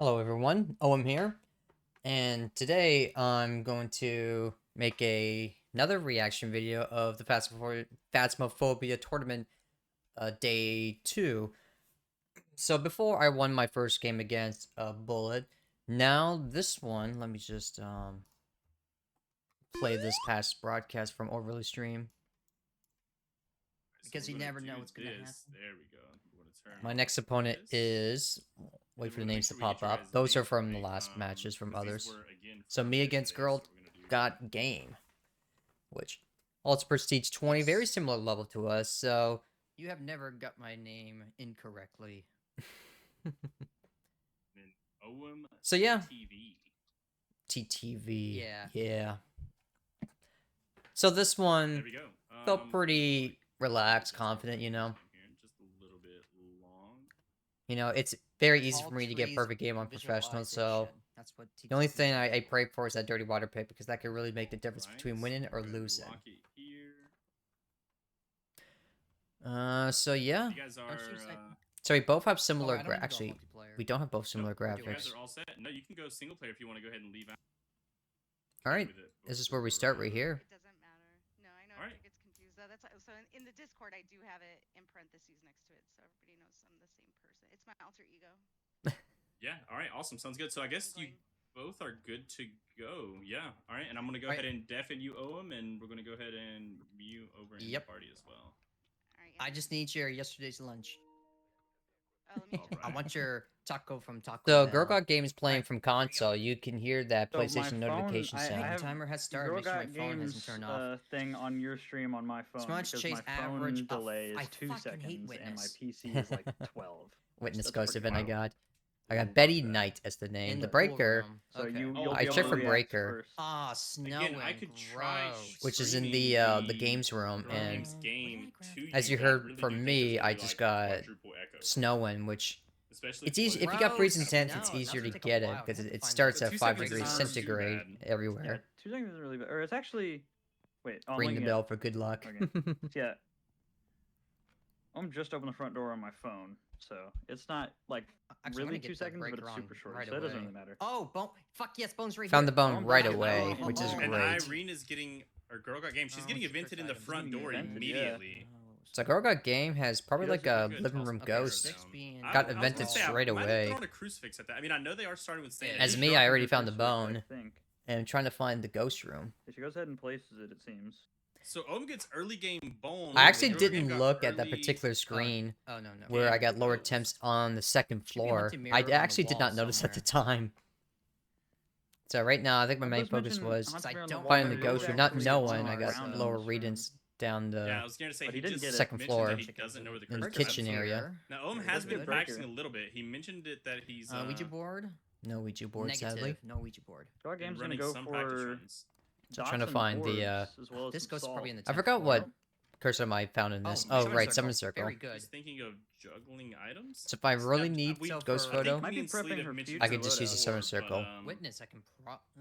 Hello everyone, OM here, and today I'm going to make another reaction video of the Phasmophobia tournament day 2. So before I won my first game against Bullet, now this one, let me just play this past broadcast from Overly Stream. Because you never know what's going to happen. There we go. My next opponent is... Wait for the names to pop up. Those are from the last matches from others. So me against Girl got game. Which, well, it's Prestige 20. Very similar level to us, so... You have never got my name incorrectly. So yeah. TTV. Yeah. So this one felt pretty relaxed, confident, you know. You know, it's very easy for me to get perfect game on professional, so the only thing I pray for is that dirty water pick, because that could really make the difference between winning or losing. So yeah. So we both have similar actually, we don't have both similar graphics. You guys are all set? No, you can go single player if you want to go ahead and leave out. Alright, this is where we start right here. It doesn't matter. No, I know everybody gets confused though. That's so in the Discord I do have it in parentheses next to it, so everybody knows I'm the same person. It's my alter ego. Yeah. All right. Awesome. Sounds good. So I guess you both are good to go. Yeah. All right. And I'm gonna go ahead and deafen you, Oem, and we're gonna go ahead and mute over in the party as well. All right. I just need your yesterday's lunch. Oh, let me I want your taco from Taco Bell. So, Girl Got Game is playing from console. You can hear that PlayStation notification sound. The timer has started. Make sure my phone hasn't turned off. Thing on your stream on my phone. Smudge because Chase my phone average delay is I 2 seconds and my PC is like 12. Witness Ghost event I got Betty Knight as the name. The Breaker. So I checked for Breaker. Ah, Snowing. I could try which is in the games room, and as you heard from me, I just got Snowing, which it's easy if you got freezing temps. It's easier to get it because it starts at 5 degrees centigrade everywhere. Yeah, 2 seconds isn't really bad. Or it's actually Ring the bell for good luck. Okay. Yeah. I'm just opened the front door on my phone, so it's not like really 2 seconds, but it's super short, so it doesn't really matter. Oh, bone! Fuck yes, bone's right. Found the bone right away, which is great. And Irene is getting, or Girl Got Game, she's getting evented in the front door immediately. So Girl Got Game has probably like a living room ghost. Got evented straight away. A crucifix at that. I mean, I know they are starting with sand. As me, I already found the bone, and I'm trying to find the ghost room. She goes ahead and places it. It seems. So Ohm gets early game bone. I actually didn't look at that particular screen where I got lower temps on the second floor. I actually did not notice at the time. So right now, I think my main focus was finding the ghost room, not knowing I got lower readings down the I was gonna say, he just second floor he doesn't know where the in the kitchen area. Now Ohm has been practicing a little bit. He mentioned it that he's Ouija board. No Ouija board, sadly. No Ouija board. Our game's gonna go for. So trying to find the this goes probably in the. I forgot what cursor I found in this. Oh, right, summon circle. Very good. He's thinking of juggling items. So if I really need ghost photo, I could just use a summon circle. Witness, I can.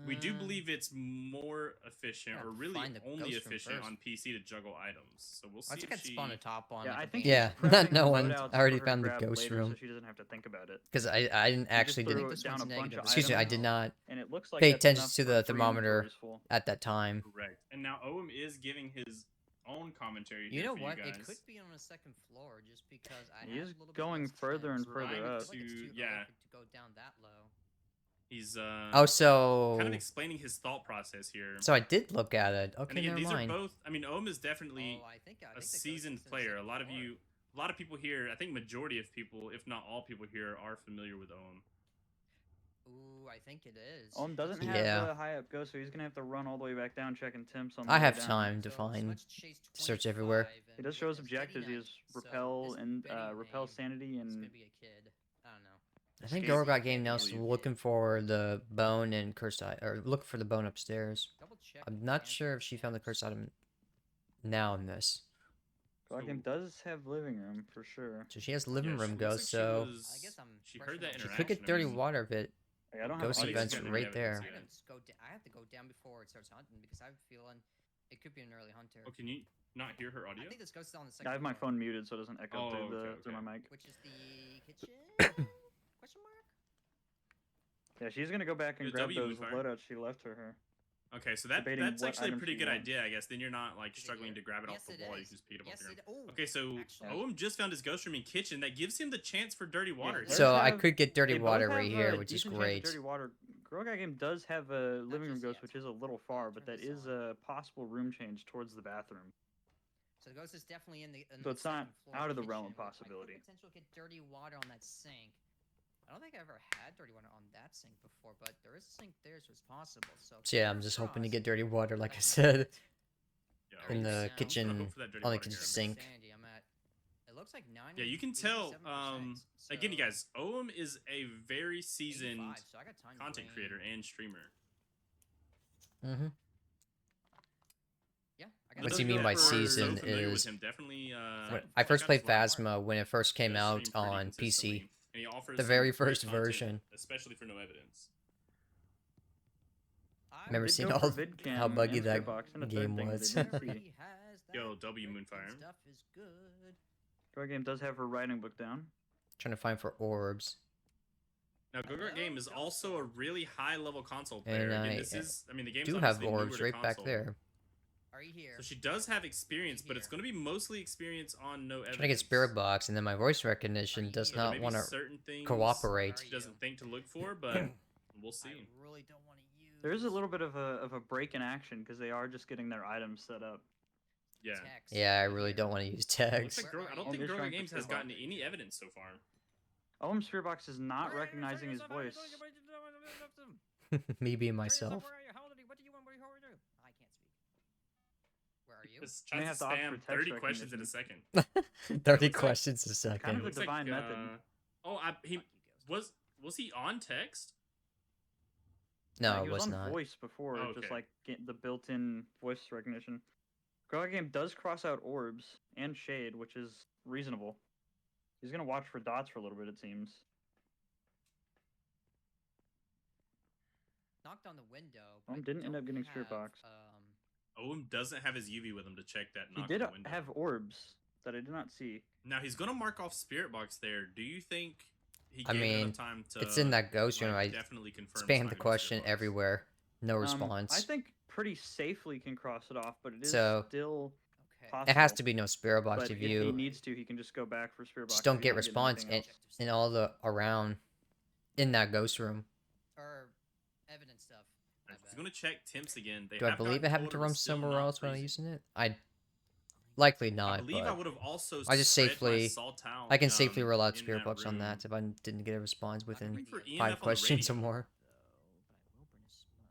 We do believe it's more efficient, or really only efficient on PC to juggle items. So we'll see. I think I'd spawn a top on. Yeah, I think. Yeah, not no one. I already found the ghost room. So she doesn't have to think about it. Because I didn't actually excuse me, I did not like pay attention to the thermometer at that time. Correct. And now Ohm is giving his own commentary. You know what? It could be on the second floor just because he is going further and further up. To go down that low. He's so kind of explaining his thought process here. So I did look at it. Okay, and again, never mind. Are both. I mean, Ohm is definitely a seasoned player. A lot of people here. I think majority of people, if not all people here, are familiar with Ohm. Ooh, I think it is. Ohm doesn't have the high up ghost, so he's gonna have to run all the way back down, checking temps on the I way have down. time to find, search everywhere. He does show his objectives. He has repel and repel sanity and. I think Girl Got Game now is looking for the bone and cursed item, or looking for the bone upstairs. I'm not sure if she found the cursed item now in this. Girl Got Game does have living room for sure. So she has living room ghost, so she heard that she could get dirty water of it. I don't ghost events right there. I have to go down before it starts hunting because I'm feeling it could be an early hunter. Oh, can you not hear her audio? I think this ghost is on the second. I have my phone muted so it doesn't echo through my mic. Which is the kitchen? Question mark? Yeah, she's gonna go back and Good grab W, those Moonfire. loadouts she left for her. Okay, so Debating that's what actually a items pretty she good wants. idea, I guess. Then you're not like Is it struggling here? to grab it Yes, off the it wall. You is. can just pick it up Yes, off your it. own. Oh, Okay, so actually. Owen just found his ghost room and kitchen. That gives him the chance for dirty water. Yeah, So They I have- could get dirty They both water have right a here, which is decent chance of great. Dirty water. Girl Guy Game does have a living room just ghost, yet. which is a little far, but turn that this is on. a possible room change towards the bathroom. So the ghost is definitely in the. So it's not second floor out of the realm of kitchen, which possibility. I could potentially get dirty water on that sink. I don't think I ever had dirty water on that sink before, but there is a sink there, so it's possible. So Yeah, I'm fingers just hoping to crossed get dirty water, like I that can said, get it. Yeah, in the Alright, so- I'm gonna kitchen, hope for that dirty on the water kitchen here. sink. Sandy, I'm at. It looks like 9. Yeah, you can tell. 87%, Again, you so guys, Owen is a very seasoned 85, so I got time to content drain. creator and streamer. Mm-hmm. Yeah. I got What Those do you of mean by that are season so familiar with is him, definitely, When check I first out played his live Phasma when it first came does out stream pretty on consistently, PC. and he offers The some very great first content, version. especially for no evidence. Remember did seeing go all for VidCam how buggy and that Spiritbox, and a third game thing was. they didn't see. Already has that Yo, W good Moonfire. Stuff is good. Girl Game does have her writing book down. Trying to find for orbs. Now, Go-Go Hello, Game is Ghost also a Orbs. really high-level console And player. Again, I this is, I mean, the game's Do have obviously newer orbs to right back console. there. Are you here? So she does have experience, but it's Here. going to be mostly experience on no evidence. Trying to get Spirit Box, and then my voice recognition you does here? So there not may be want to certain things cooperate. she doesn't think to look for, but we'll see. I really don't want to use. There is a little bit of a break in action because they are just getting their items set up. Yeah. text. Yeah, I Are you really here? don't want to use Looks tags. like I don't Oh, think he's Girl trying for Games has Spirit gotten Box. any evidence so far. Spiritbox is not recognizing his voice. Me being myself. How old are you? What do you want? What do you do? I can't speak. Where are you? Just may tries to have to opt for spam text 30 questions in a recognition. second. 30 looks like- questions a Kind second. of a Looks like, divine method. he Fuck you, Ghost. was he on text? No, he it was on not. voice before, Oh, just okay. like get the built-in voice recognition. Girl Game does cross out orbs and shade, which is reasonable. He's gonna watch for dots for a little bit, it seems. Knocked on the window. Didn't end up getting Spirit Box. Owen doesn't have his UV with him to check that He knock did on the window. have orbs that I did not see. Now he's gonna mark off Spirit Box there. Do you think he I gave mean, enough time to? It's in that ghost room. I definitely confirm spammed the question everywhere. No response. I think pretty safely can cross it off, but it is So, still Okay. possible. It has to be no Spirit Box But if if he you needs to, he can just go back for Spirit Box. just if don't he's get not getting response anything else. in all the around in that ghost room. Or evidence stuff. My He's bad. gonna check temps again. They Do I have believe not it happened told to her run still somewhere not else when I'm freezing. using it? I likely I not, believe I but would have also. I just spread my safely- salt out, I can safely roll out in Spirit that Box on room. that if I didn't get a response within Looking for EMF 5 on the questions or radio. more. Though, but I will burn a smudge.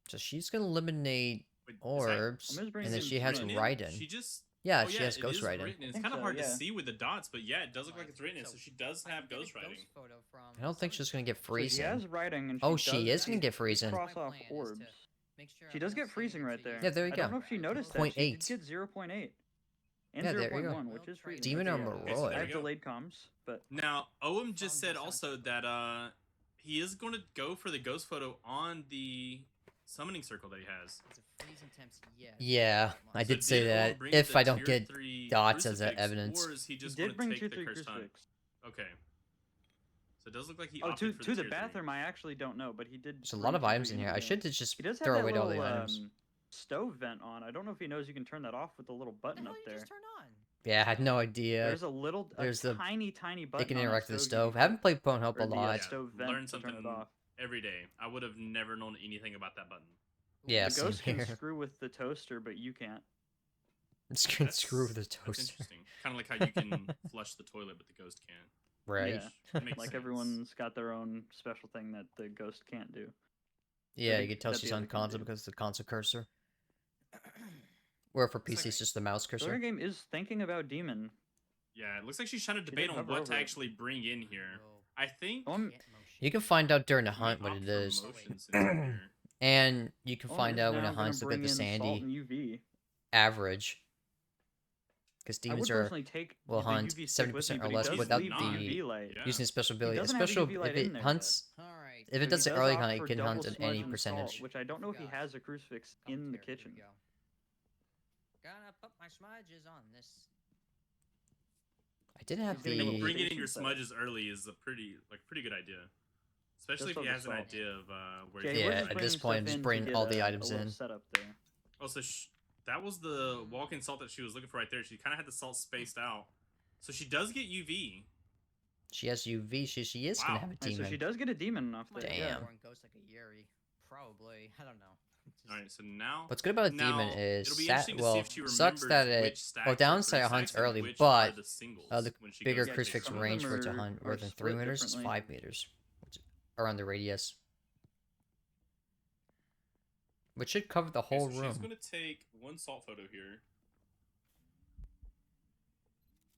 So she's gonna eliminate Wait, is that- orbs, I'm just bringing and then in she has written. writing. She just. Yeah, Oh, she has it ghost is writing. written. It's think kind of so, hard to yeah. see with the dots, but yeah, it does look like it's written. So she does I have can get a ghost writing. photo from I don't think she's gonna get So she freezing. has writing, and Oh, she she does is gonna get freezing. cross My off plan is to orbs. make sure She I'm does not get freezing saying right to there. use Yeah, there you I go. don't know if she noticed that. 0.8. She did get 0.8. And Yeah, there you go. 0.1, which is freezing. Demon right Armor there. Okay, so Roy. there I we have go. delayed comms, but Now, Owen just Found said this also on that he is going to go for the ghost photo on the summoning circle that he has. It's a freezing temps, yes. Yeah, but I not did much. say Owen that bring if the I don't tier get 3 dots as crucifix, evidence. or is he he just did going to bring take tier the 3 cursed time? crucifix. Okay. So it does look like he Oh, opted to for the tier 3. bathroom, I actually don't know, but he did. There's a bring lot of tier items 3 in here. into I the should game. just He does have throw that away all little the items. stove vent on. I don't know if he knows you can turn that off with the little What the button hell up did you there. just turn on? Yeah, I had no idea. There's a little, there's the- tiny button. They can on that interact with the you stove. can I haven't click, played Pornhub a or the, lot. stove vent Learn to turn something it off. every day. I would have never known anything about that button. Yeah, The same ghost can here. screw with the toaster, but you can't. Just can screw with the That's toaster. interesting. Kind of like how you can flush the toilet, but the ghost can't. Right. Yeah. Makes Like sense. everyone's got their own special thing that the ghost can't do. Yeah, the- you can tell that she's the on other can console do. because of the console cursor. Where for It's PC, like- it's just the mouse Burger cursor. Game is thinking about Demon. Yeah, it looks like she's trying to She debate did on hover what over to it. actually bring in here. Whoa. I think Um, Can't motion. You can find out during the we hunt what opt it for is, motion sensor. and you can Owen find is out when now it gonna hunts. Look bring at the in Salt Sandy and UV. average, because I would demons are personally take will the hunt UV stick with 70% me, or but less he does without leave the UV light. Yeah. using special ability. doesn't have a Special UV light if in it there hunts, All right. if it So does he the does early opt hunt, it for can double hunt at smudge any and percentage. Salt, which I don't know if he Forgot. has a crucifix in the Commentary, here kitchen. we go. Gonna put my smudges on this. I did have He's getting a little the. Bringing in your station set up. smudges early is a pretty good idea, especially if Just he on has the an salt. idea of where. Yeah, he's Yeah, we're going just at right this now. point, just bring all the items a little in. setup there. Also, that was the walk-in salt that she was looking for right there. She kind of had the salt spaced out, so she does get UV. She has UV. She is gonna Wow. have a Right, so demon. she does get a demon off Might there. be Damn. Yeah. more and ghost like a Yuri. Probably. I don't know. Just- All right, so now What's good about a demon now, is it'll be that interesting to see well if she sucks remembers that which it stacks well are downside 3 it hunts stacks and early, which but are the singles the when she bigger goes to crucifix take some of range them for it to are- hunt are more than 3 split meters is differently. 5 meters, which around the radius, which should cover the Okay, whole so room. she's gonna take one salt photo here.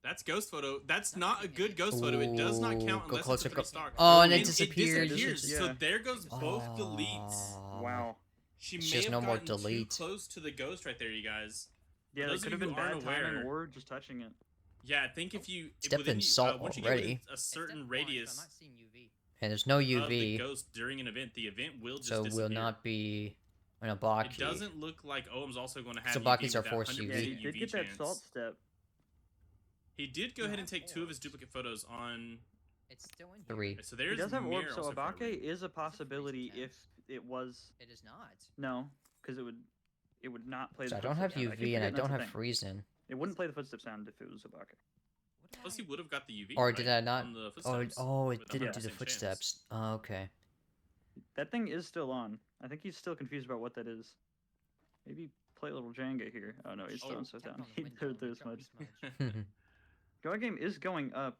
That's ghost photo. That's not a good ghost photo. It does not count Ooh, go unless closer, it's a go- 3-star. Oh, and Ooh, it it disappears. disappears. Yeah. So there goes both deletes. Aw. Wow. She It's may just have no more gotten too delete. close to the ghost right there, you guys. Yeah, those it of could you have been who aren't bad timing aware- or just touching it. Yeah, I think if you It's dipped in salt once you get within already. a It's certain definitely orange, but radius I'm not seeing UV. And there's no of the UV, ghost during an event, the event will just so disappear. will not be in a block. It doesn't look like Oam's also going to have So UV blockies are with that forced 100% Yeah, he UV. did get that chance. salt step. He did go You ahead and have take 2 of his orbs. duplicate photos on. It's still in here. 3. So He there's does have Mir orbs, so also for Abake everyone. is a possibility if it was It is not. no, because it would not play. So the I don't have footstep sound. keep UV and I forgetting don't that's a have thing. freezing. It wouldn't play the footstep sound if it was Abake. What did Plus, he I- would have got the UV. Or right, did I not? on the Oh, footsteps oh, it with a didn't do 100% the chance. footsteps. Oh, okay. That thing is still on. I think he's still confused about what that is. Maybe play a little Jenga here. Oh no, he's Oh. throwing stuff Tapped down. on the He window, threw and through dropped smudge. the smudge. Guard game is going up.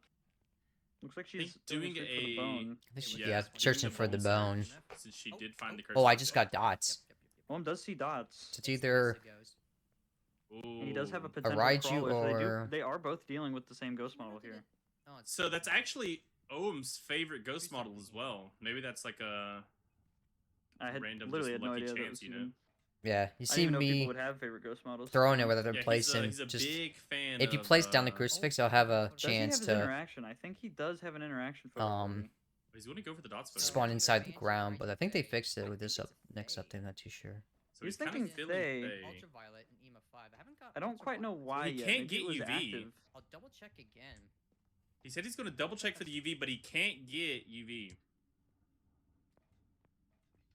Looks like think she's doing for the a- bone. I think she, Yeah, yeah, doing searching the for the bone bone. search. Since she did find the Oh, I cursor just today. got dots. Oam does see dots. It's either It's a ghost. Ooh. He does have a potential Raiju crawler, so or- they are both dealing with the same ghost Who model invented here. it? Oh, it's So that's actually Oam's favorite ghost Please tell model me as he- well. Maybe that's like a I had random, literally just had no lucky idea that chance, was you know? even- Yeah, you I didn't see even know people me would have favorite ghost models. throwing it rather than yeah, placing. he's a Just big fan. if you of, place down the uh, crucifix, I'll have a Does he have chance his to interaction? I think he does have an interaction photo. already. He's going to go for the dots photo. spawn Either inside the Banshee or ground, but I think they Faye. fixed it I with think this it's up a next Faye. update. I'm not too sure. So He's kinda thinking feeling Faye. Faye. Ultraviolet and EMA 5. I haven't got. I don't quite know ultraviolet. why He yet. can't Maybe get it was UV. active. I'll double check again. He said he's going to double check for the UV, but he can't get UV.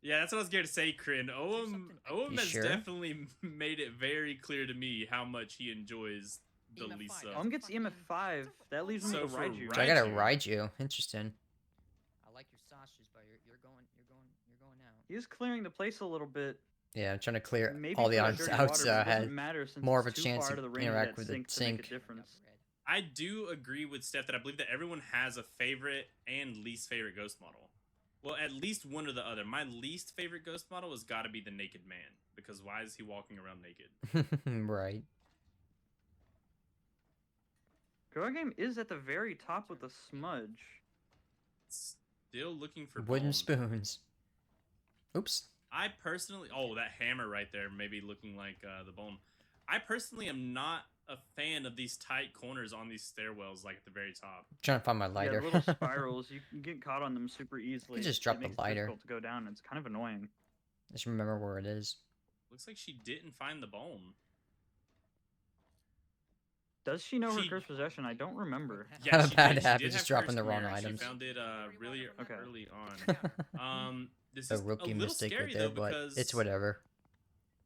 Yeah, that's what I was scared to say, Kryn. Oam You has sure? definitely made it very clear to me how much he enjoys the EMF Lisa. 5. Oam gets EMF 5. That leaves him So with a for Raiju. So I gotta Raiju. ride you. Interesting. I like your sausages, but you're going out. He's clearing the place a little bit. Yeah, I'm trying to clear Maybe all the for that items dirty out water, so but I it doesn't had matter since more of it's a too chance far to to the range of interact that with the sink to sink. make a difference. I do agree with Steph that I believe that everyone has a favorite and least favorite ghost model. Well, at least one or the other. My least favorite ghost model has got to be the Naked Man, because why is he walking around naked? Right. Guard game is at the very top with the smudge. Still looking for Wooden bone. spoons. Oops. I personally, that hammer right there, maybe looking like the bone. I personally am not a fan of these tight corners on these stairwells, like at the very top. Trying to find my lighter. Yeah, the little spirals. You can get caught on them super easily. just drop it the makes lighter. It difficult to go down. It's kind of annoying. Just remember where it is. Looks like she didn't find the bone. Does she know her She- cursed possession? I don't remember. Yeah, How she bad did- it she happens did just have dropping the cursed wrong mirror. items. She found it really Okay. early on. This A is rookie a little mistake scary right there, though, but because it's whatever.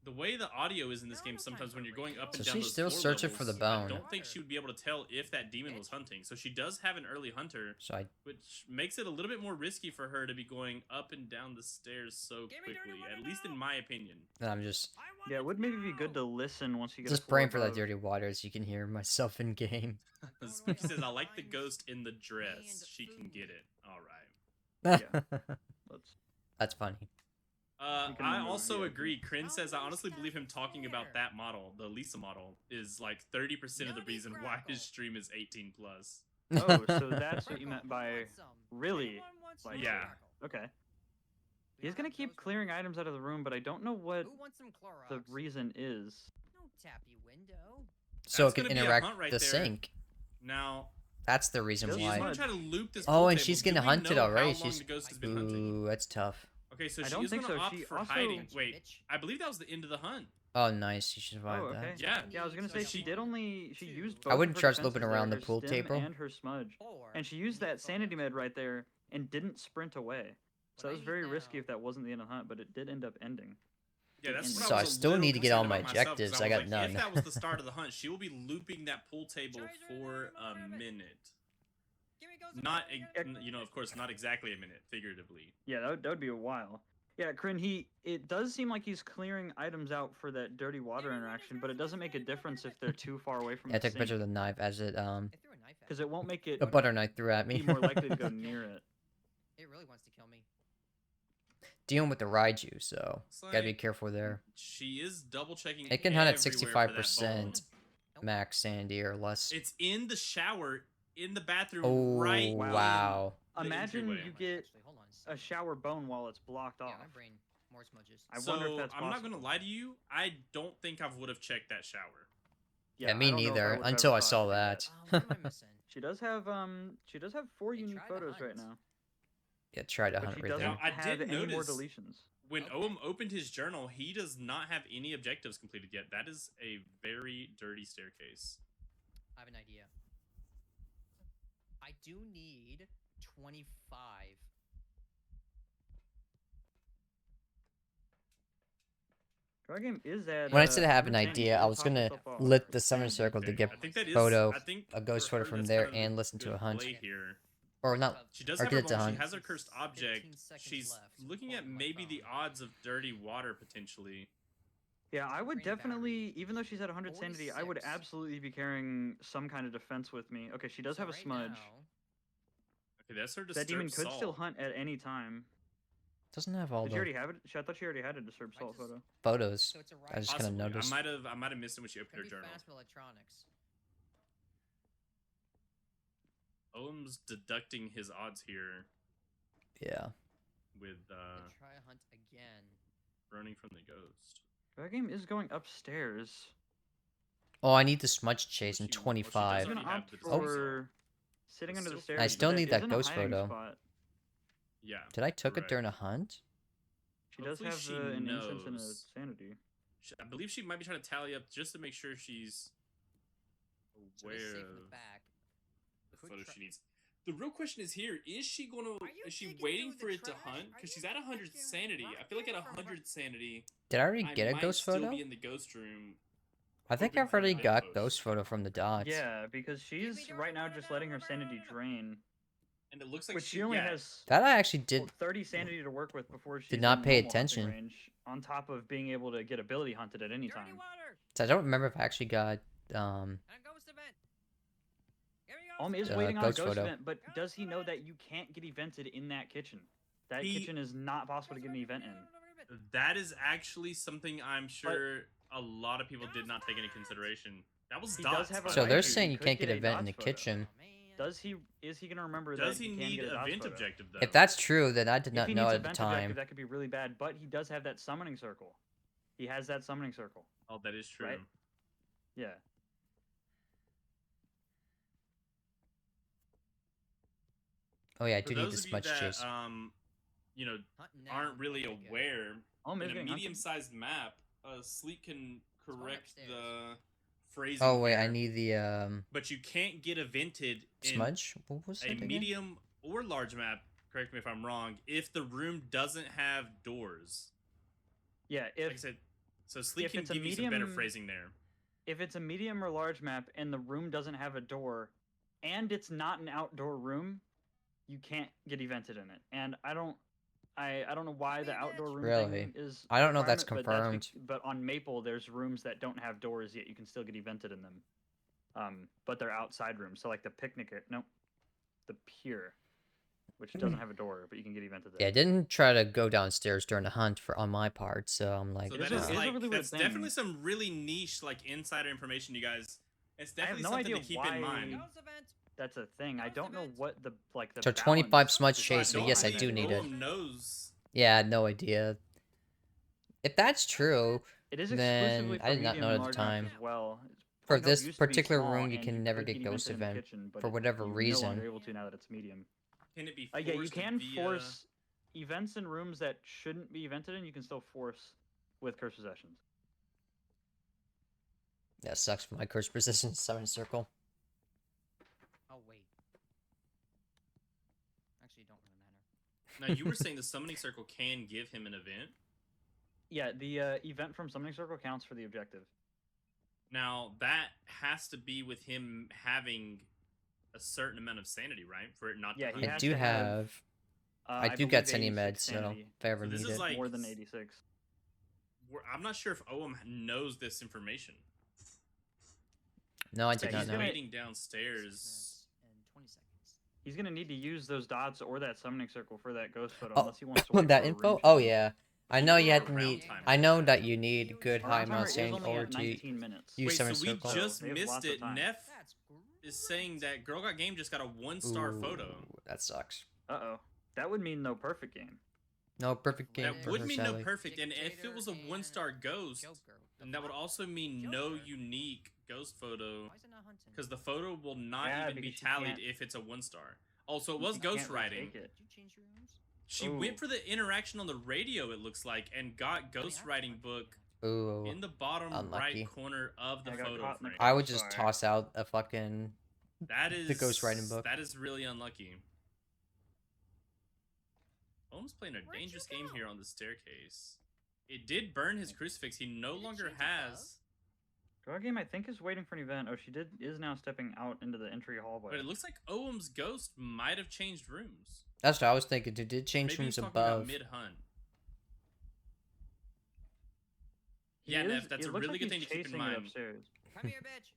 the way the audio is in this No, game, no sometimes when you're going up So and down she's those still floor searching for the levels, I bone. don't think she would be able to tell if that demon was hunting. So she does have an early hunter, So I which makes it a little bit more risky for her to be going up and down the stairs so Give me dirty quickly, water at least in now. my opinion. I'm just Yeah, it would maybe be good to listen once you get. a just floor praying for that above. dirty water so you can hear myself in game. Spooky says, "I like the ghost in the dress. She can get it. All right." Let's. That's funny. You can I remove also the agree. Oh, Kryn says, I there's honestly stuff believe him in talking about there. that model, the Lisa model, is like 30% of the Nutty reason why his crackle. stream is 18 plus. Oh, so that's what you meant by really, like- Yeah. okay. He's gonna keep clearing items out of the room, but I don't know what Who wants some Clorox? the reason is. No tappy window. So That's it can gonna be a interact hunt right the there. sink. Now, That's the reason Does he's why. going smudge. to try to loop this Oh, pool and table. she's Do getting we hunted know already. How long She's the ghost has been hunting? ooh, that's tough. Okay, so I she don't is think going to so. opt She for also- hiding. Bitch. Wait, I believe that was the end of the hunt. Oh, nice. You should survive Oh, that. okay. Yeah. Yeah, I was gonna So say got she one, did only she used two, both. I wouldn't of her trust looping defenses around there, the her pool stim table. and her smudge, 4. and she I used need that sanity photos. med right there and didn't sprint away. So What that I was need very risky now- if that wasn't the end of the hunt, but it did end up ending. Yeah, that's what So I I was a still little need to get all concerned my about myself, 'cause objectives. I I was got like, none. if that was the start of the hunt, she will be looping that pool table for a minute. Give me ghost Not, event, you know, of course, not exactly a minute, figuratively. Yeah, that would be a while. Yeah, Kryn, it does seem like he's clearing items out for that dirty water interaction, but it doesn't make a difference if they're too far away from Yeah, I the took a picture of sink, the knife as it I threw a knife at because it. it won't make it a butter knife threw at me. be more likely to go near it. It really wants to kill me. Dealing with the Raiju, so It's gotta be like, careful there. she is double checking. It can hunt at everywhere for that 65% bone. max sanity or less. It's in the shower, in the bathroom, Oh, right wow. in the Imagine entryway. you get Actually, hold on a a second. shower bone while it's blocked Yeah, off. my brain more smudges. I So, wonder if that's I'm not gonna possible. lie to you, I don't think I would have checked that shower. Yeah, I me don't know if I neither, would've until ever I thought saw to do that. What am I missing? She does have 4 They unique tried to photos right hunt. now, Yeah, try to but hunt she right doesn't there. Now, I have did any more notice- deletions. When Okay. Ohm opened his journal, he does not have any objectives completed yet. That is a very dirty staircase. I have an idea. I do need 25. Our game is at. When I said I have an Insanity. idea, It I was topped gonna itself off. lit the summon Sanity. circle to Okay, get I think that is photo, I think a ghost for photo her, from that's there kind of and the listen to good a hunt. play here. Or not. She does Or have did her it to bone. She hunt. has her cursed 15 object. seconds She's left looking before at my maybe the phone. odds of dirty water potentially. Yeah, I would Drain battery. definitely, even though she's at 100 sanity, I would 46. absolutely be carrying some kind of defense with me. Okay, she does So have a right smudge. now, Okay, that's her That disturbed demon could still salt. hunt at any time. Doesn't have all Did she the already have it? I thought she already had a disturbed I salt just- photo. photos. so it's a I just kind of Possibly. noticed. I might have missed it when she opened Could her be journal. fast electronics. Ohm's deducting his odds here Yeah. with Let's try a hunt again. running from the ghost. That game is going upstairs. Oh, I need the smudge chase in Well, she does 25. I'm already gonna have opt the for sitting But under the still stairs. I still but need that isn't a ghost hiding photo. spot. Yeah. Did I took it correct. during a hunt? She does Hopefully have she an instance and a knows. sanity. I believe she might be trying to tally up just to make sure she's So aware it's safe in the of back. the Could photo try- she needs. The real question is here: is she going to? Are you Is she digging waiting through for the it to trash? hunt? Are Because she's you at 100 digging sanity. I feel like at rocket from 100 sanity, Did I already I get a might ghost still photo? be in the ghost room. I think hoping I've for already an got outpost. ghost photo from the dots. Yeah, because she's me right now dirty just water, letting her no, no, no, sanity no, no. drain. And it looks like Which she only yeah, has That I actually did. 30 sanity to work with before she's not in pay normal hunting attention. range, on top of being able to get ability hunted at any Dirty time. water So I don't remember if I actually got and a ghost event. Here we go. Is The waiting on a ghost ghost photo. event, but does he know that you can't get evented in that kitchen? That He- kitchen is not possible to get an event in. that is actually something I'm sure a lot of people did not take into consideration. That was He dots. does have by a So the they're way. Raiju, saying he you could can't get get a event in the dots photo. kitchen. Is he gonna remember Does that he can need get a a dots event photo? objective though? If that's true, then I did If not he know needs at the event objective, time. that could be really bad. But he does have that summoning circle. He has that summoning circle. Oh, that is true. Right? Yeah. Oh yeah, I For do need those the of you smudge that chase. you know Hunt now. aren't really Okay, good. aware, Oh, in maybe a getting hunted. medium-sized map, Sleek can going correct upstairs. the phrasing. Oh wait, I here, need the But you can't get evented in smudge. What was a it again? medium or large map. Correct me if I'm wrong. If the room doesn't have doors, Yeah, like I if said, so Sleek if can it's a give you some better medium- phrasing there. if it's a medium or large map and the room doesn't have a door, and it's not an outdoor room, you can't get evented in it. And I don't know why the outdoor room Really? thing is. I don't know if that's requirement, confirmed. but on Maple, there's rooms that don't have doors yet. You can still get evented in them. But they're outside rooms. So like the picnic, the pier, which doesn't have a door, but you can get evented there. Yeah, I didn't try to go downstairs during the hunt on my part, so I'm like, So It is that a- is it is a like really weird that's definitely thing. some really niche like insider information, you guys. It's I have definitely no something idea to keep why- in mind. Ghost event. That's a thing. I Ghost don't know event. what the So balance 25 smudge is chase, so going yes, I on do in need that. it. Owen knows. yeah, I had no idea. If that's true, It is Then exclusively for I did not medium know and at the large maps time. as well. For Pornhub this used to be particular small, room, you and can never could get ghost evented in the event kitchen, but for whatever you reason. No longer able to now that it's medium. Can it be Yeah, you forced can via... force events in rooms that shouldn't be evented in. You can still force with curse possessions. That sucks for my curse persistent summon circle. Oh wait. Actually, it don't really matter. Now you were saying the summoning circle can give him an event. Yeah, the event from Summoning Circle counts for the objective. Now that has to be with him having a certain amount of sanity, right? For it not Yeah, to he I hunt. has do to have, have. I I do believe get Sandy 86 meds, so sanity. if I ever So this need is it. like More than 86. I'm not sure if Oam knows this information. No, I So did Yeah, not he's know. gonna- waiting 6 downstairs. minutes and 20 seconds. He's gonna need to use those dots or that Summoning Circle for that ghost photo, Oh, unless he wants to wait that for a info? room Oh change. yeah. I You know know you our have to round need. timer. I know that you need good Our high round amount of timer is sanity only in order at to 19 minutes. use Wait, Summon so we Circle. just They have missed lots of it. time. Neff That's great. is saying that Girl Got Game just got a 1-star photo. That sucks. Uh-oh. That would mean no perfect game. No perfect game That for would her, mean no sadly. perfect, and if it was a Dictator 1-star and ghost, Joker. then that would also mean no Joker? unique ghost photo, Why is it not hunting? because the photo will not Yeah, even be because you tallied can't- if it's a 1-star. Also, it you was can't ghost writing. retake it. Did you change your rooms? She Ooh. went for the interaction on the radio, it looks like, and got ghost writing book Ooh. in the bottom Unlucky. right corner of the I got photo caught in the frame. I would just Sorry. toss out a fucking. That is the ghostwriting book. That is really unlucky. Almost playing a Where'd you dangerous game go? here on the staircase. It did burn his crucifix. He no Did it longer change above? has. Girl Game, I think, is waiting for an event. Oh, she is now stepping out into the entry hallway. But it looks like Oam's ghost might have changed rooms. That's what I was thinking. It did change Maybe he's rooms talking about above. mid-hunt. He Yeah, is- Neff, that's it a looks really like good thing he's to keep in chasing it mind. upstairs. Come here, bitch.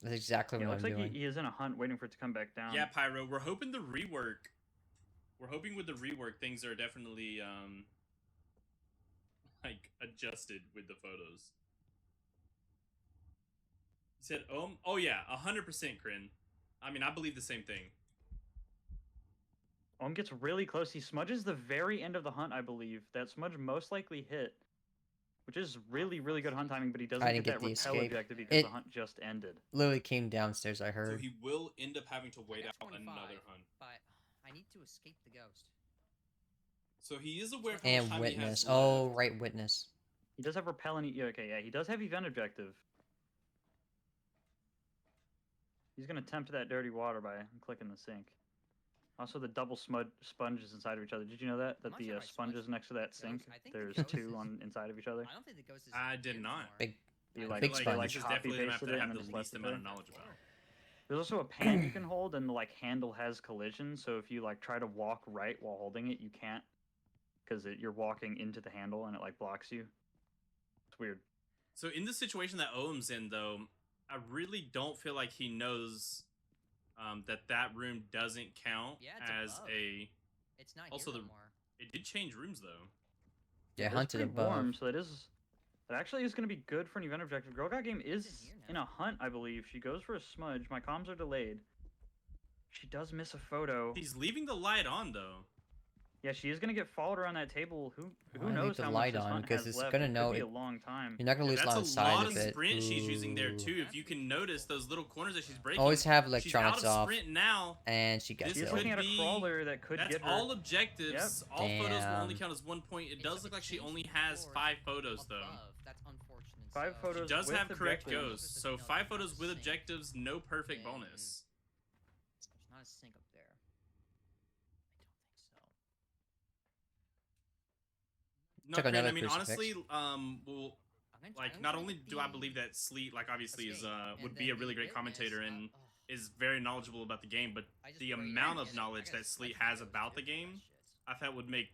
That's exactly Yeah, it what looks I'm like doing. he is in a hunt waiting for it to come back down. Yeah, Pyro, we're hoping the rework. We're hoping with the rework things are definitely like adjusted with the photos. He said, oh yeah, 100% Kryn. I mean, I believe the same thing. Ohm gets really close. He smudges the very end of the hunt, I believe. That smudge most likely hit, which is really, really good hunt timing, but he doesn't didn't get get that the repel escape. objective because the hunt just ended. Literally came downstairs, I So heard. he will end up having to wait got out 25. another hunt. But I need to escape the ghost. So he is aware of how much And time witness. he has Oh, left. right, witness. He does have repel and okay, yeah, he does have event objective. He's gonna tempt that dirty water by clicking the sink. Also, the double sponges inside of each other. Did you know that? I'm That not the sure why sponges smudge next to that goes. sink, I think the there's ghost two is- on inside of each other. I don't think the ghost is. I did here not. anymore. Big. You I like, Big Like, sponge. this is copy definitely the map pasted that I it have and the then just least left it amount of there. knowledge about. There's also a pan you can hold, and the handle has collision. So if you like try to walk right while holding it, you can't, because you're walking into the handle and it like blocks you. It's weird. So in the situation that Oam's in, though, I really don't feel like he knows that room doesn't count Yeah, it's as above. a. It's not Also, here the- no more. It did change rooms though. Yeah, It's hunted pretty above. warm, so that actually is going to be good for an event objective. Girl Got Game is here in now. a hunt, I believe. She goes for a smudge. My comms are delayed. She does miss a photo. He's leaving the light on though. Yeah, she is going to get followed around that table. Who Why leave knows the how light much this on? hunt Because has it's left. gonna It know could be it- a long time. You're not gonna Yeah, lose that's line a of sight lot of of it. sprint she's using there too. Ooh. If you can notice those little corners that she's breaking. Always have She's electronics out of off, sprint now. and she gets This She's it. could looking at a be- crawler that could That's get her. all objectives. Yep. All photos will only Damn. count as 1 point. It It's- does it look like she changed only to has four 5 photos though. Above. That's unfortunate. 5 so- photos She does with have correct objectives. ghosts, There's so no 5 photos with sync. objectives, no perfect Then- bonus. There's not a sync up there. I don't think so. No, Check Corinne, another I mean, crucifix. honestly, well, I'm gonna- like I'm not gonna only get do I the believe that Sleet, like obviously, is escape, and would then be a the really great witness, commentator and ugh, is very knowledgeable about the game, but I just the pray- amount I of gotta- knowledge I gotta that Sleet switch has those about the to do that game, shit. I thought would make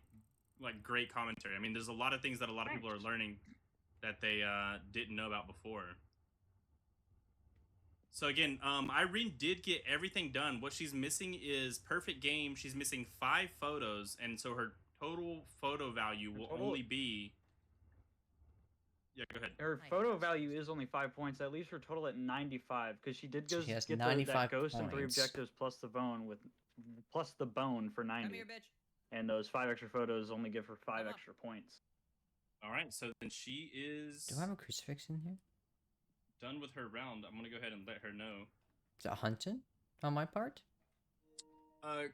like great commentary. I mean, there's a lot of things that a lot of people are learning that they didn't know about before. So again, Irene did get everything done. What she's missing is perfect game. She's missing 5 photos, and so her total photo value will total- only be. Yeah, go ahead. Her Nice. photo value is only 5 points. That leaves her total at 95 because she did So go she has get that 95 ghost and 3 points. objectives plus the bone for 90. Come here, bitch. And those 5 extra photos only give her 5 Come on. extra points. All right, so then she is Do I have a crucifix in here? done with her round. I'm gonna go ahead and let her know. Is that hunting on my part? Uh,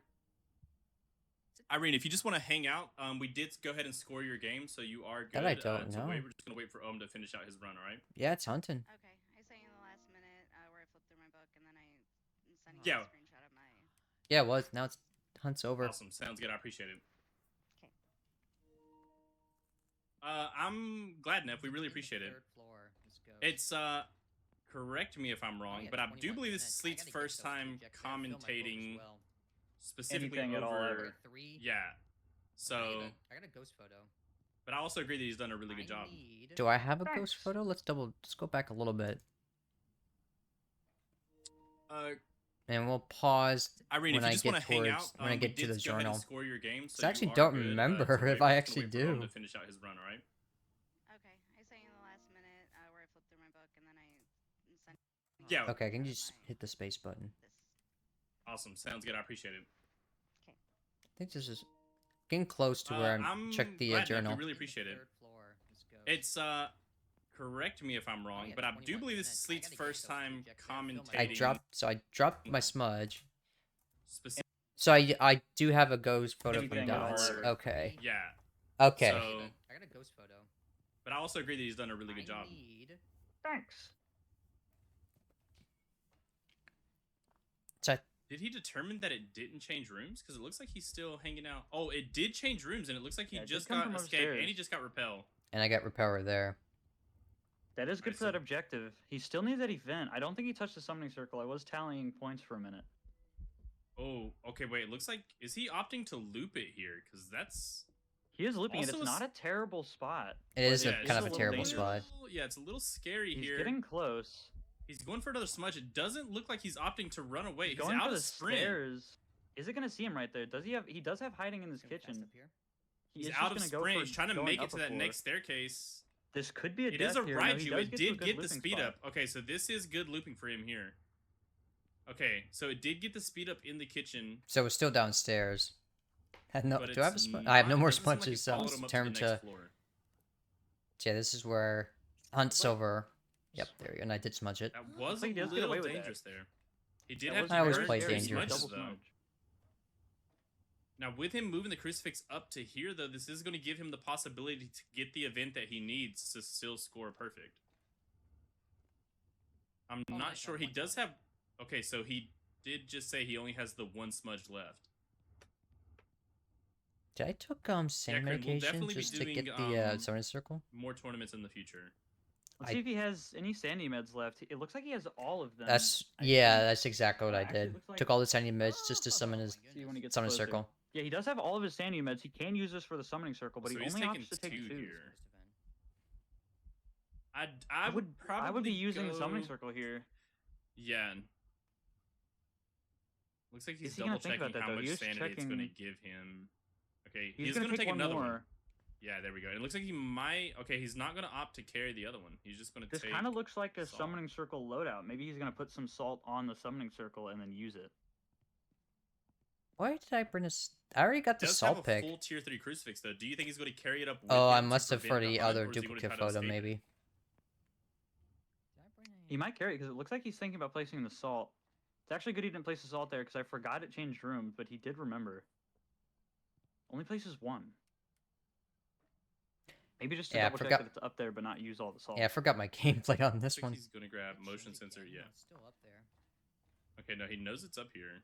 Is it Irene, if you just want to hang out, we did go ahead and score your game, so you are good That I don't to know. wait. We're just gonna wait for to finish out his run, all right? Yeah, it's hunting. Okay. I say in the last minute where I flipped through my book and then I am sending you Yeah. a screenshot of my. Yeah, it was. Now it's hunt's over. Awesome, sounds good. I appreciate it. Okay. I'm glad, Neff. We really appreciate it. Third floor. Let's go. It's correct me if I'm wrong, yeah, but I do 21 believe this is minutes. I Sleet's gotta get first those time projectors. I fill my book as commentating well. specifically Anything at all over. ever. 3. Yeah. So, I got a ghost photo. but I also agree that he's done a really good job. Do I have a ghost Thanks. photo? Let's go back a little bit. And we'll pause Irene, when if you I just get want to hang out, towards when I we get to did the go ahead and journal. score your game, so I actually you are don't good, remember to wait. if We're I just gonna actually wait for Ohm do. to finish out his run, all right? Okay. I say in the last minute where I flipped through my book and then I am sending. Yeah. Okay, can you just hit the space button? This. Awesome, sounds good. I appreciate it. I think this is getting close to where I'm check the glad, Neff. journal. We really appreciate it. Third floor. Let's go. It's correct me if I'm wrong, yeah, but I do 21 believe this is minutes. I Sleet's gotta get first those time projectors. I fill my commentating. book. I dropped my smudge. Specific. So I do have a ghost photo from Anything at all Dots. ever. Okay. Yeah. Okay. So, I got a ghost photo. but I also agree that he's done a really good job. Thanks. So Did he determine that it didn't change rooms? Because it looks like he's still hanging out. Oh, it did change rooms, and it looks like he Yeah, it did just come got from escape, and he upstairs. just got repel. and I got repeller there. That is good I for that see. objective. He still needs that event. I don't think he touched the summoning circle. I was tallying points for a minute. Oh, okay, wait. It looks like, is he opting to loop it here? Because that's... He is looping it. Also It's is- not a terrible spot. It is Yeah, a it's kind of a just terrible dangerous. spot. Yeah, it's a little scary He's here. getting close. He's going for another smudge. It doesn't look like he's opting to run away. He's Going out for of the sprint. stairs. Is it gonna see him right there? Does he have? He does have hiding in this kitchen. He He's is out of just gonna sprint. go for He's trying to going make it up to a that floor. next staircase. This could be a It death is a here. No, he Raiju. does It get to a did good get the looping speed spot. up. Okay, so this is good looping for him here. Okay, so it did get the speed up in the kitchen. So it's still downstairs. Had no. But Do I have a it's sponge? I have no not- more doesn't seem like it sponges. So followed it's him up to turned the next to. floor. Yeah, this is where hunt's Wait. over. Yep, there you go. And I did smudge it. That was like a he does get little away with that. dangerous there. He did That have was to I always burn play three dangerous. smudges, Double though. smudge. Now, with him moving the crucifix up to here, though, this is going to give him the possibility to get the event that he needs to still score perfect. I'm Oh, not nice, sure. got He one does down. have... Okay, so he did just say he only has the one smudge left. Did I took sand Karen, we'll medication definitely be just to get doing, the summoning circle? More tournaments in the future. Let's I- see if he has any sandy meds left. It looks like he has all of them. That's I yeah, think. that's exactly what I Actually, it did. looks like- Took all the sandy meds just to summon his See when he gets summon closer. circle. Yeah, he does have all of his sandy meds. He can use this for the summoning circle, but So he he's only taking opts to take two two. here. First event. I would probably I would be using the summoning go- circle here. Yeah. Looks like he's Is he gonna double think checking about that, how though? much He is sanity it's going to checking- give him. Okay, He's, he's gonna going to take one another more. one. Yeah, there we go. It looks like he might. Okay, he's not going to opt to carry the other one. He's just going to This take. kind of looks like a salt. summoning circle loadout. Maybe he's gonna put some salt on the summoning circle and then use it. Why did I bring this? I already got the Does salt have a pick. full tier 3 crucifix though. Do you think he's going to carry it up? With Oh, I him to must have for prevent the hunt, other or is he gonna duplicate try to photo, escape it? maybe. Did I bring He might carry it because it looks like he's thinking about placing the salt. It's actually good he didn't place the salt there because I forgot it changed rooms, but he did remember. Only places one. Maybe just to Yeah, I double check forgot- that it's up there, but not use all the salt. Yeah, I forgot my gameplay on Looks this like one. he's going to grab Actually, motion sensor. no, Yeah. it's still up there. Okay, no, he knows it's up here.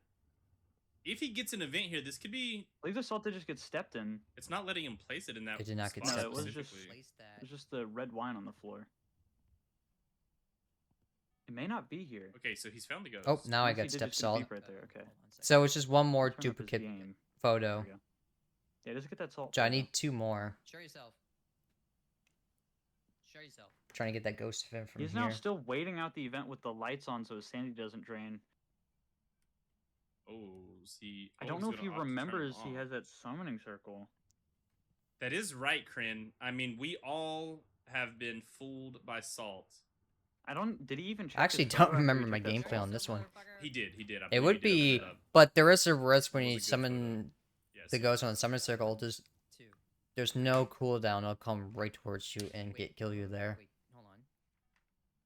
If he gets an event here, this could be. I believe the salt did just get stepped in. It's not letting him place it in that. It did not get spot stepped No, it was in. just- specifically. Place that. There's just the red wine on the floor. It may not be here. Okay, so he's found the ghost. Oh, now I Unless he got did step just go salt. deep right there. Okay. Hold on a second. So it's just one more Turn up his duplicate game. There photo. we go. Yeah, just get that salt. So I photo. need two more. Show yourself. Show yourself. Trying to get that ghost event from He's here. now still waiting out the event with the lights on so his sanity doesn't drain. Oh, see. I oh, don't he's know if gonna he opt to turn it remembers he off. has that summoning circle. That is right, Kryn. I mean, we all have been fooled by salt. I don't. Did he even check? I actually his don't photo after remember he my took that gameplay salt? on this one. He did. He did. I It believe would he did be, open it up. but there is a risk when That was you a good summon Yes. the ghost on the summon circle. Two. There's no cooldown. It'll come right towards you and kill you there. Wait, hold on.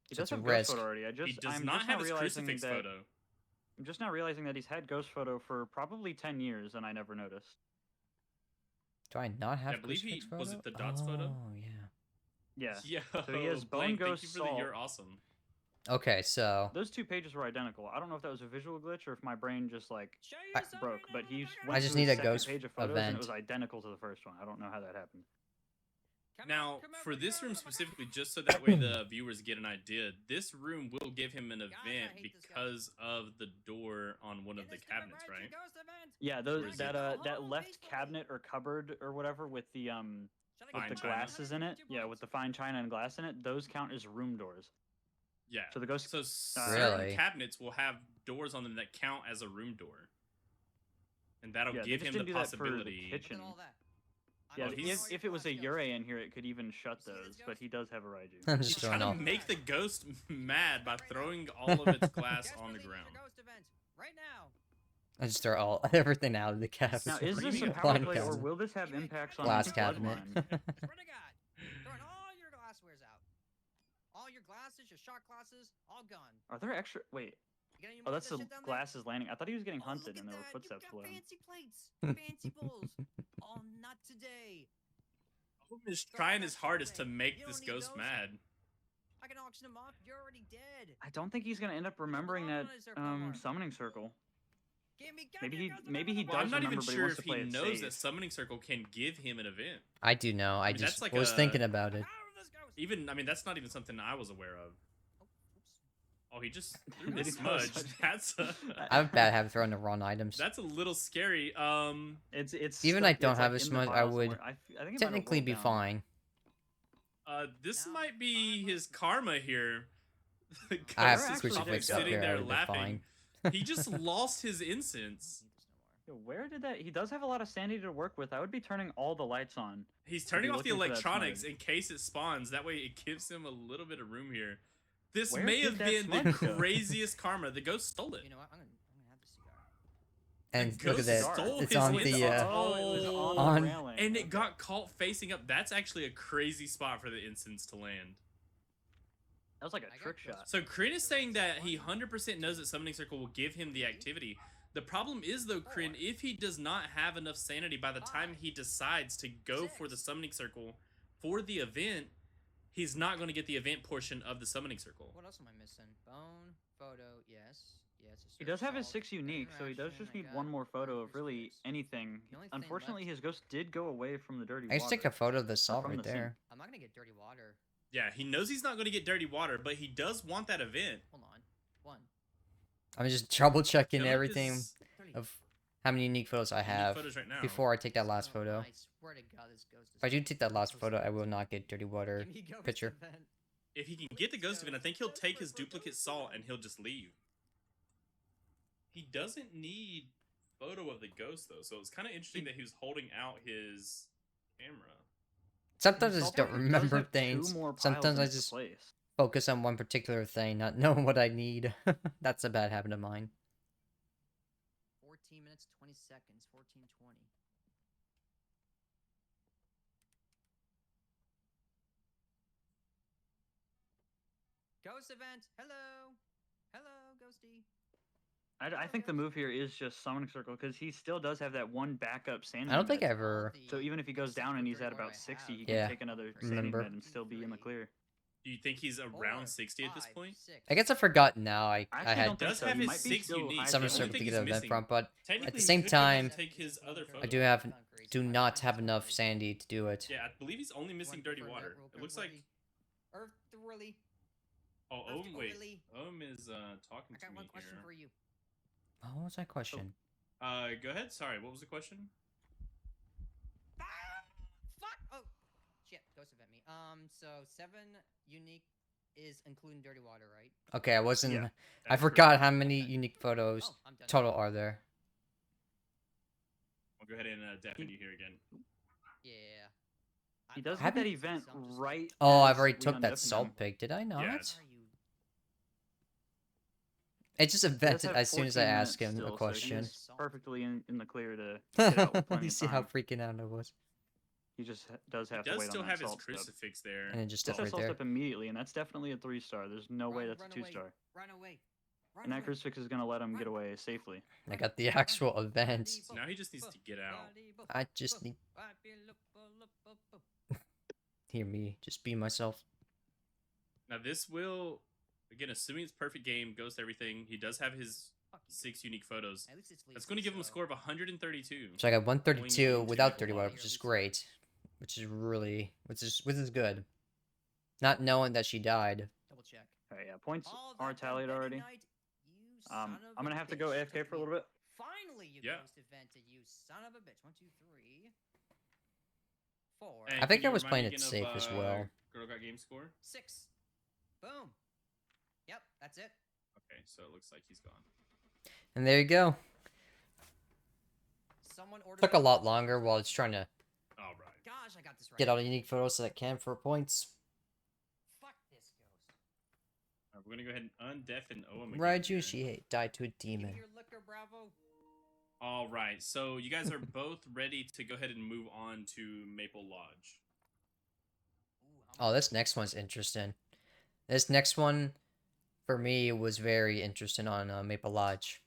He So does it's a have ghost risk. photo already. He does I'm not just have now his realizing crucifix that, photo. I'm just now realizing that he's had ghost photo for probably 10 years and I never noticed. Do I not have I believe he crucifix was photo? it the dots photo? Oh, yeah. Yeah. Yo, So he has Blaine, Bone Ghost thank you for the Salt. you're awesome. Okay, so Those 2 pages were identical. I don't know if that was a visual glitch or if my brain just like Show I- you something broke, but he I went just to his need a second ghost page of photos and event. it was identical to the first one. I don't know how that happened. Now, for this room specifically, just so that way the viewers get an idea, this room will give him an event hate this guy. because of the door on one of the cabinets, right? Yeah, Or is it- that left cabinet or cupboard or whatever with the Fine the china? glasses in it. Yeah, with the fine china and glass in it. Those count as room doors. Yeah. So the ghost. So certain Really? cabinets will have doors on them that count as a room door, and that'll Yeah, they give just him the didn't do that for the possibility. kitchen. All that. Yeah, Oh, he's- if it was a Yurei in here, it could even shut You see this those. But ghost? he does have a Raiju. I'm He's just trying throwing to all. make the ghost mad by throwing all of its glass on the ground. Right now. I just throw all everything out of the cabinet. Now, is this a Screaming power Blind play or cabinet. will this have impacts on Glass his cabinet. bloodline? Swear to God. Throwing all your glasswares out. All your glasses, your shot glasses, all gone. Are there extra? Wait. You got any Oh, more of that's that the shit down there? glasses landing. I thought he was getting Oh, hunted look and at there were that. footsteps You got below him. fancy plates, fancy bowls. Oh, not today. Owen is trying his hardest to make this ghost mad. I can auction him off. You're already dead. I don't think he's gonna end up remembering that summoning circle. Give me, Maybe he Well, I'm does not even remember, but he sure wants if to play he it knows safe. that Summoning Circle can give him an event. I do know. I mean, just that's like was a- thinking about it. Even, I mean, that's not even something I was aware of. Oh, he just threw Did a he throw a smudge. smudge? That's a, I have a bad habit throwing the wrong items. that's a little scary. It's Even stuck- I don't it's, have like, a in the smudge, I file would somewhere. I think it might have technically rolled be down. fine. This Now, might be his I'm karma here. The I have ghost is actually probably crucifix up sitting here. I there would be laughing. fine. He just lost his incense. Yo, where did that? He does have a lot of sanity to work with. I would be turning all the lights on. He's turning be off the looking for that electronics smudge. in case it spawns. That way it gives him a little bit of room here. This Where may did have that been the smudge go? craziest karma. The ghost stole it. You know what? I'm gonna have this cigar. And The look at ghost that. stole It's his on incense. the Oh, it was on, on- the railing. And it Okay. got caught facing up. That's actually a crazy spot for the incense to land. That was like I a got trick ghost- shot. So Kryn is saying that he 100% knows that Summoning Circle will give him the activity. The problem is though, Kryn, if he does not have enough sanity by the time he decides to go for the Summoning Circle for the event, he's not going to get the event portion of the Summoning Circle. What else am I missing? Bone, photo, yes. Yes. He does have his 6 unique, so he does just need one more photo of really anything. The only thing Unfortunately, left- his ghost did go away from the dirty I just water. take a photo of the salt from right the sink. there. I'm not gonna get dirty water. Yeah, he knows he's not going to get dirty water, but he does want that event. Hold on. One. I'm just trouble checking Feel like everything this- 30. of how many unique photos I unique have photos right now. before I take that last Oh, photo. I swear to God, this ghost is If I do take that last so photo, I sad. will not get dirty water Give me ghost picture. event. If he can get the ghost event, I think he'll take his duplicate salt and he'll just leave. He doesn't need photo of the ghost though, so it's kind of interesting that he was holding out his camera. Sometimes I His just salt don't pack does remember have two things. more piles Sometimes in I its just place. focus on one particular thing, not knowing what I need. That's a bad habit of mine. 14 minutes, 20 seconds, 14:20. Ghost event. Hello. Hello, Ghosty. I think the move here is just summoning circle because he still does have that one backup sanity. I don't think I med. ever. So even if he goes down and he's at about 60, he can Yeah, take another sanity remember. med and still be in the clear. Do you think he's around 60 at this 5, point? 6. I guess I forgot now. I actually had don't think Does so. have He his might be 6 still unique. high Summer The only Circle thing to he's get an event missing- from, but Technically, the he same could time, even take his other photo. I do not have enough sanity to do it. Yeah, I believe he's only missing dirty water. It looks like. Earth Willy. Oh, Earth wait. Willy. Is talking I to got me one question here. for you. What was that question? Go ahead. Sorry, what was the question? Ah, fuck! Oh, shit! Ghost event me. So 7 unique is including dirty water, right? Okay, I wasn't. Yeah, I That's forgot correct. how many unique photos Oh, I'm done. total are there. I'll go ahead and deafen you here again. Yeah. He does I have that thought event some just- right. Oh, I've as already we took that undeafen salt him. pic. Did I not? Yeah. Are you? It just He does invented have as soon as I 14 asked minutes him still, a so question. he's perfectly in the clear to get out with plenty You of see how time. freaking out I was. He just does He have to does wait still on have that his salt step. crucifix there. And it just Gets stopped that right salt there. step immediately, and that's definitely a 3-star. There's no way Run, that's a run 2-star. Run away. And that crucifix is gonna let him get away safely. I got the actual event. So now he just needs to get out. I just need hear me just be myself. Now this will, again, assuming it's perfect game, goes to everything. He does have his 6 unique photos. At least it's That's going to give him a score of 132. So I got 132 Going without into 30 Maple watt, Lodge. which is great. Which is good. Not knowing that she died. Double check. Alright, yeah, points All are that tallied Vendetta already. Night, you son of I'm a gonna have to go bitch. AFK Took for a me- little bit. Finally, you Yeah. ghost evented, you son of a bitch. 1, 2, 3, 4, And I think can you I was remind playing me it again of, safe as well. Girl Got Game score? 6. Boom. Yep, that's it. Okay, so it looks like he's gone. And there you go. Someone ordered. Took a lot longer while it's trying to All right. Gosh, I got this right. get all the unique photos that I can for points. Fuck this ghost. All right, we're gonna go ahead and undeafen Owen again. Raiju, here. she died to a Give demon. me your liquor, Bravo. All right, so you guys are both ready to go ahead and move on to Maple Lodge. Ooh, how Oh, much- this next one's interesting. This next one, for me, was very interesting on Maple Lodge.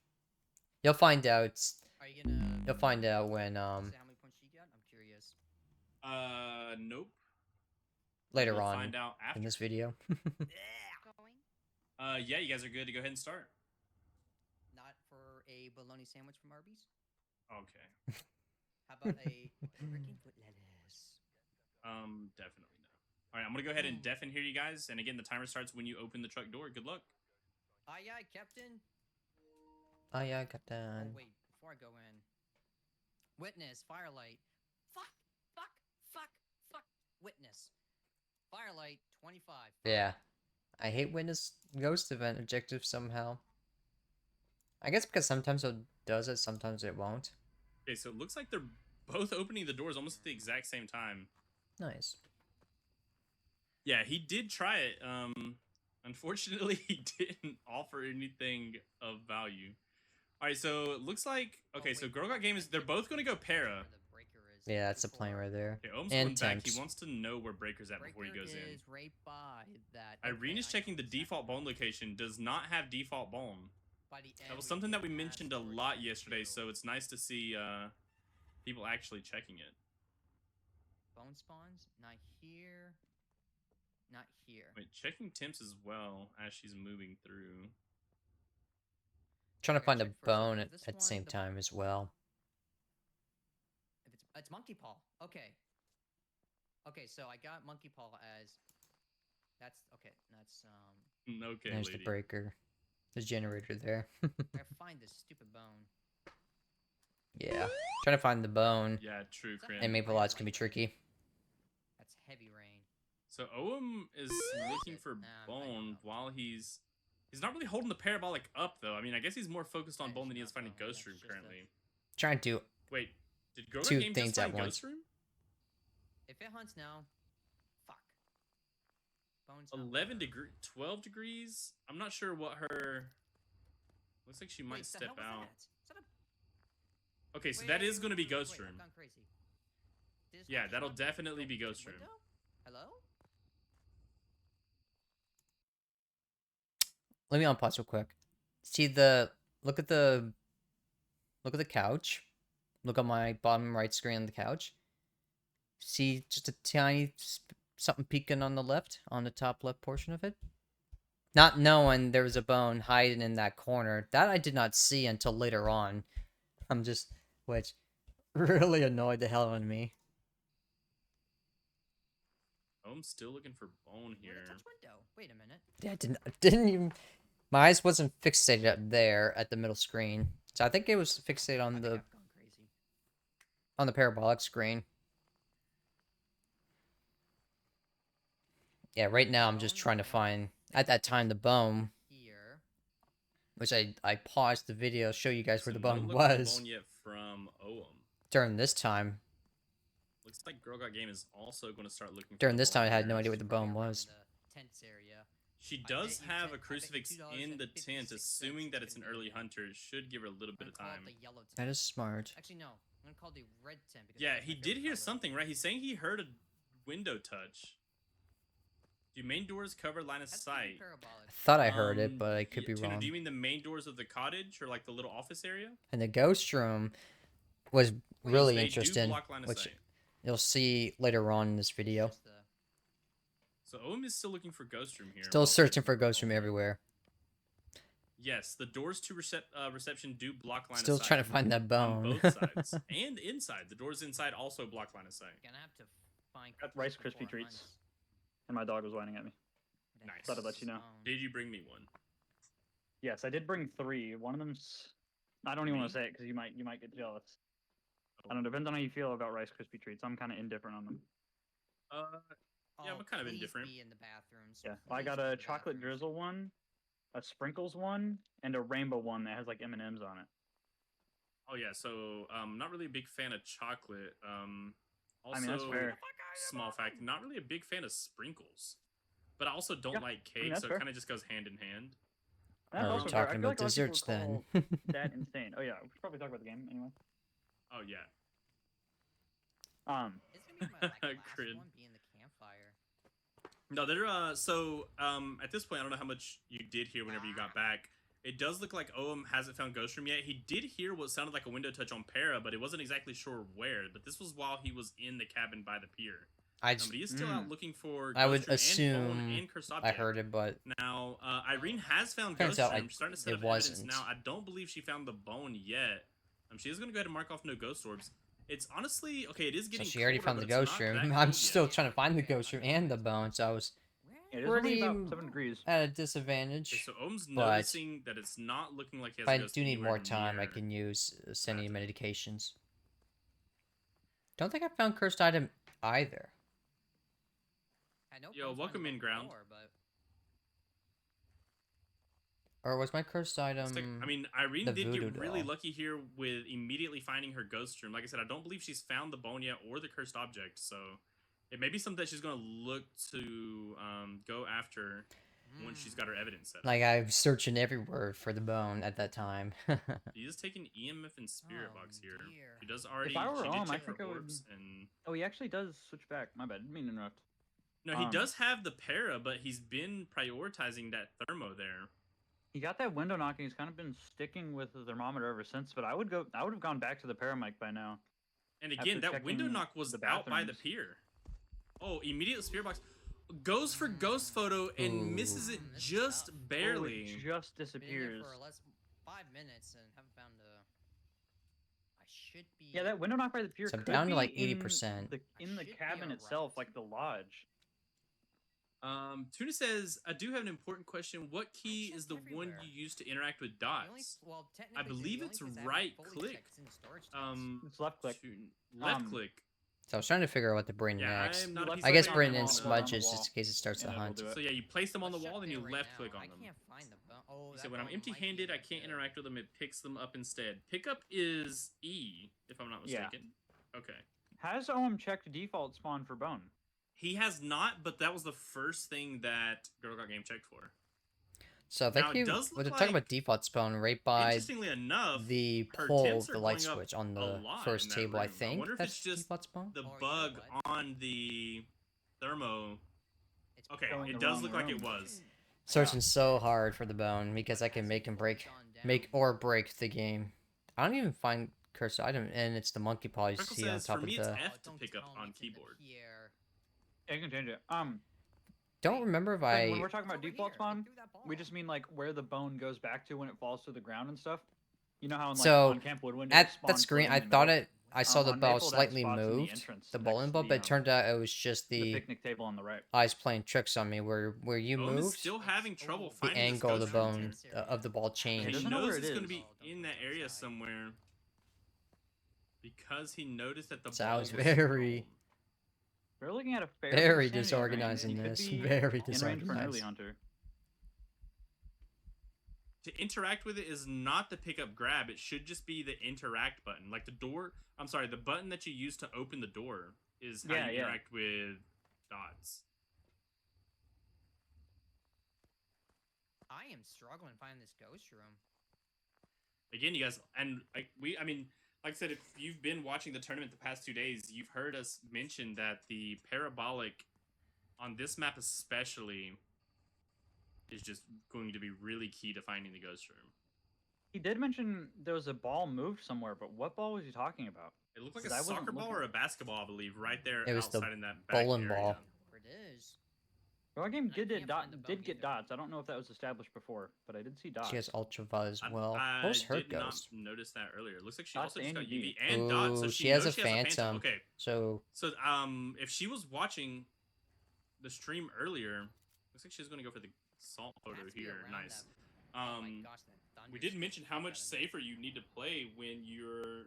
You'll find out. Are you gonna? You'll find out when Say how many points she got? I'm curious. Nope. later We'll on find out after. in this video. Going. Yeah, you guys are good to go ahead and start. Not for a bologna sandwich from Arby's. Okay. How about a freaking foot lettuce? Definitely no. All right, I'm gonna go ahead and deafen here, you guys. And again, the timer starts when you open the truck door. Good luck. Aye, aye, Captain. Oh yeah, I got Oh done. wait, before I go in. Witness, firelight. Fuck, fuck, fuck, fuck. Witness. Firelight, 25. Yeah, I hate witness ghost event objective somehow. I guess because sometimes it does it, sometimes it won't. Okay, so it looks like they're both opening the doors almost at the exact same time. Nice. Yeah, he did try it. Unfortunately, he didn't offer anything of value. All right, so it looks like okay. So Girl Got Game is they're both gonna go para. Where the breaker is. Yeah, that's the plan before- right there. Okay, Ohm's And going back. temps. He wants to know where Breaker's at before he Breaker goes in. is right by that. Irene okay, is I know checking the exactly default where bone it is. location. Does not have default bone. By the That end, was we something that we get mentioned a past door lot 22. yesterday, so it's nice to see people actually checking it. Bone spawns, not here. Not here. Wait, checking temps as well as she's moving through. Trying to Okay, find a check first. bone Is at this the one same the- time as well. If it's monkey paw. Okay. Okay, so I got monkey paw as. That's okay. That's Okay, There's lady. the breaker. There's generator there. I gotta find this stupid bone. Yeah. Trying to find the bone Yeah, true, Is that Crin. and Maple Lodge can be tricky. That's heavy rain. So Oem is looking it? for I don't bone know. while he's not really holding the parabolic up though. I mean, I guess he's more focused on That bone is than he is not finding bone, Ghost that's Room just a- currently. Trying to do Wait, did Girl Got Two Game things just at find once. Ghost Room? If it hunts now, fuck. Bones. 11 degree, 12 degrees. I'm not sure what her. Looks like she might Wait, the step hell was out. that? Is that a- Okay, so wait, that wait, is wait, going to wait, be wait, Ghost wait, Room. I've gone crazy. Did this Yeah, monkey that'll paw definitely go be through Ghost the Room. window? Hello? Let me unpause real quick. See look at the couch. Look on my bottom right screen on the couch. See just a tiny something peeking on the left, on the top left portion of it. Not knowing there was a bone hiding in that corner. That I did not see until later on. Which really annoyed the hell out of me. Oh, I'm still looking for bone Where'd here. it touch window? Wait a minute. Yeah, I didn't even. My eyes wasn't fixated up there at the middle screen, so I think it was fixated I on think the I've gone crazy. parabolic screen. Yeah, right now I'm just Bone, trying to I don't find at think that time the bone, Here. which I paused the video show you guys where So the no bone look for was bone yet from Oem. during this time. Looks like Girl Got Game is also going to start looking. During for the this time, I bone had here. no idea what the Probably bone around was. the tents area. She I does bet you have a 10 I bet you crucifix in the tent, $2.56 assuming that it's an gonna be early there. hunter. It should give her a little bit I'm of gonna call time. it the yellow tent. That is smart. Actually, no. I'm gonna call it the red tent. Because Yeah, that's he my did favorite hear color. something, right? He's saying he heard a window touch. Do main doors cover line of That's pretty sight? parabolic. I thought I heard it, but I could be Tuna, wrong. do you mean the main doors of the cottage or like the little office area? And the ghost room was Because really they interesting, do block line of which sight. you'll see later on in this video. It's just the- So Ohm is still looking for ghost room here. Still while searching playing for ghost room Phasmophobia. everywhere. Yes, the doors to reception do block line Still of sight. trying to find that On bone. both sides and inside. The doors inside also block line of sight. Gonna have to find. Got Rice Chris Krispie before treats. Hunt's- And my dog was whining at me. Nice. Thought I'd let you know. Did you bring me one? Yes, I did bring 3. One of them's. I don't even want Me? to say it because you might get jealous. I don't know. Depends on how you feel about Rice Krispie treats. I'm kind of indifferent on them. Yeah, Oh, I'm kind of please indifferent. Be in the bathrooms. Yeah, I Please got be in a the chocolate bathrooms. drizzle one, a sprinkles one, and a rainbow one that has like M&Ms on it. Oh yeah, so not really a big fan of chocolate. Also, I mean, that's fair. small fact, not really a big fan of sprinkles. But I also don't Yeah, like cake, that's so fair. it kind of just goes hand in hand. And that's Are we also fair. I talking feel about like a lot of people desserts then? call that insane. Oh yeah, we should probably talk about the game anyway. Oh yeah. It's gonna be my like, last Crid. one being the campfire. No, they're at this point I don't know how much you did hear whenever you got back. It does look like Ohm hasn't found Ghost Room yet. He did hear what sounded like a window touch on Para, but it wasn't exactly sure where. But this was while he was in the cabin by the pier. I But he is still out looking for I would Ghost Room and phone assume and cursed I object. heard it, but Now, Irene has found Turns Ghost out Room. She's starting to set it up evidence wasn't. now. I don't believe she found the bone yet. She is going to go ahead and mark off no ghost orbs. It's honestly okay. It is so getting. she already colder, found the but it's ghost not room. that I'm cold still yet. trying to find the ghost room and the bone, so I was It is only pretty about 7 degrees. at a Okay, disadvantage. so Ohm's but noticing that it's not looking like he has If I ghost do need anywhere more time, I near can use sending bathroom. medications. Don't think I found cursed item either. I know. Yo, welcome in, Ground. But... Or was my cursed item? I mean, Irene the did voodoo get really doll? lucky here with immediately finding her ghost room. Like I said, I don't believe she's found the bone yet or the cursed object, so it may be something that she's going to look to go after once she's got her evidence set up. Like I'm searching everywhere for the bone at that time. He is taking EMF and Spirit Oh, Box here. dear. She does already. If I were she did Ohm, I check her think I would- orbs and Oh, he actually does switch back. My bad. Didn't mean to interrupt. no, he Um, does have the para, but he's been prioritizing that thermo there. He got that window knocking. He's kind of been sticking with the thermometer ever since. But I would have gone back to the paramic by now. And again, After that window checking knock was the out by the bathrooms. pier. Oh, immediate Spirit Box goes for ghost photo and misses it This is just tough. barely. Oh, it just Been in disappears. there for less 5 minutes and haven't found a. I should be. Yeah, that window knock by the pier. So I'm could down to, be like, in 80%. In the should be cabin alright. itself, like the lodge. Tuna says, I do have an important question. What key checked is the one everywhere. you use to interact with The only, dots? well, I technically, believe the it's only place I haven't right fully click. checked is in the storage tanks. It's left click. Left Um, click. So I was trying to figure out what to bring Yeah, next. I'm not. a left piece I of guess paper bring on in the wall. smudges wall. just in case it starts to And it'll hunt. do it. So yeah, you place them on the Let's wall, check then you there left right click now. on them. I can't find the bone. Oh, He that said, when I'm bone might be empty-handed, I in can't the- interact with them. It picks them up instead. Pickup is E, if I'm not Yeah. mistaken. Okay. Has OM checked default spawn for bone? He has not, but that was the first thing that Girl Got Game checked for. So I Now, think it you does we're look talking about like- default spawn right by Interestingly enough, the her pole temps of are the light going up switch on a the lot first in that table. I room. I think wonder if that's it's just default spawn. the Or you know bug what? on the thermo. It's Okay, Going the it does wrong look like it room. was. Searching so hard for the bone because I can make and break, or break the game. I don't even find cursed item, and it's the monkey paw you Freckle see on says, top for of me, it's the. F to don't pick up tell me on it's in the keyboard. pier. Yeah, you can change it. Don't remember if Then when I. we're talking about It's over default here. They spawn, threw that we ball. just mean like where the bone goes back to when it falls to the ground and stuff. You know how in, like, So, on Camp Woodwind it At spawns that screen, floating I in the thought middle? I saw the on ball Maple, that slightly spot's in the moved, entrance the next bowling to ball, the, but it turned out it was just the the picnic table on the right. eyes playing tricks on me. Where you Ohm is moved, still having trouble the the finding this angle of the ghost room. bone of the ball Yeah, And changed. he doesn't know knows where it it's going to is. be Oh, don't in go that area inside. somewhere because he noticed that the So I ball was was very- scrolled. We're looking at a fairly Very insanity disorganized range. in He could this. be Very in range for an early disorganized. hunter. To interact with it is not the pickup grab. It should just be the interact button. Like the door, I'm sorry, the button that you use to open the door is how Yeah, you yeah. interact with dots. I am struggling finding this ghost room. Again, you guys, and like I mean, like I said, if you've been watching the tournament the past 2 days, you've heard us mention that the parabolic on this map especially, is just going to be really key to finding the ghost room. He did mention there was a ball moved somewhere, but what ball was he talking about? It looked like a 'Cause I wasn't soccer ball looking. or a basketball, I believe, right there It was the outside in that back bowling area. ball. Where it is. Our game I did can't find the bone get either. dots. I don't know if that was established before, but I did see dots. She has ultraviolet as well. I Where's her did ghost? not notice that earlier. It looks like she Dots also just got and UV UV. and dots, so Ooh, she she has knows a she has a phantom. phantom. Okay, So so if she was watching the stream earlier, looks like she's going to go for the salt Have photo to be here. around Nice. that- Oh my gosh, that thunder We didn't scared mention the how fuck much out of me. safer you need to play when you're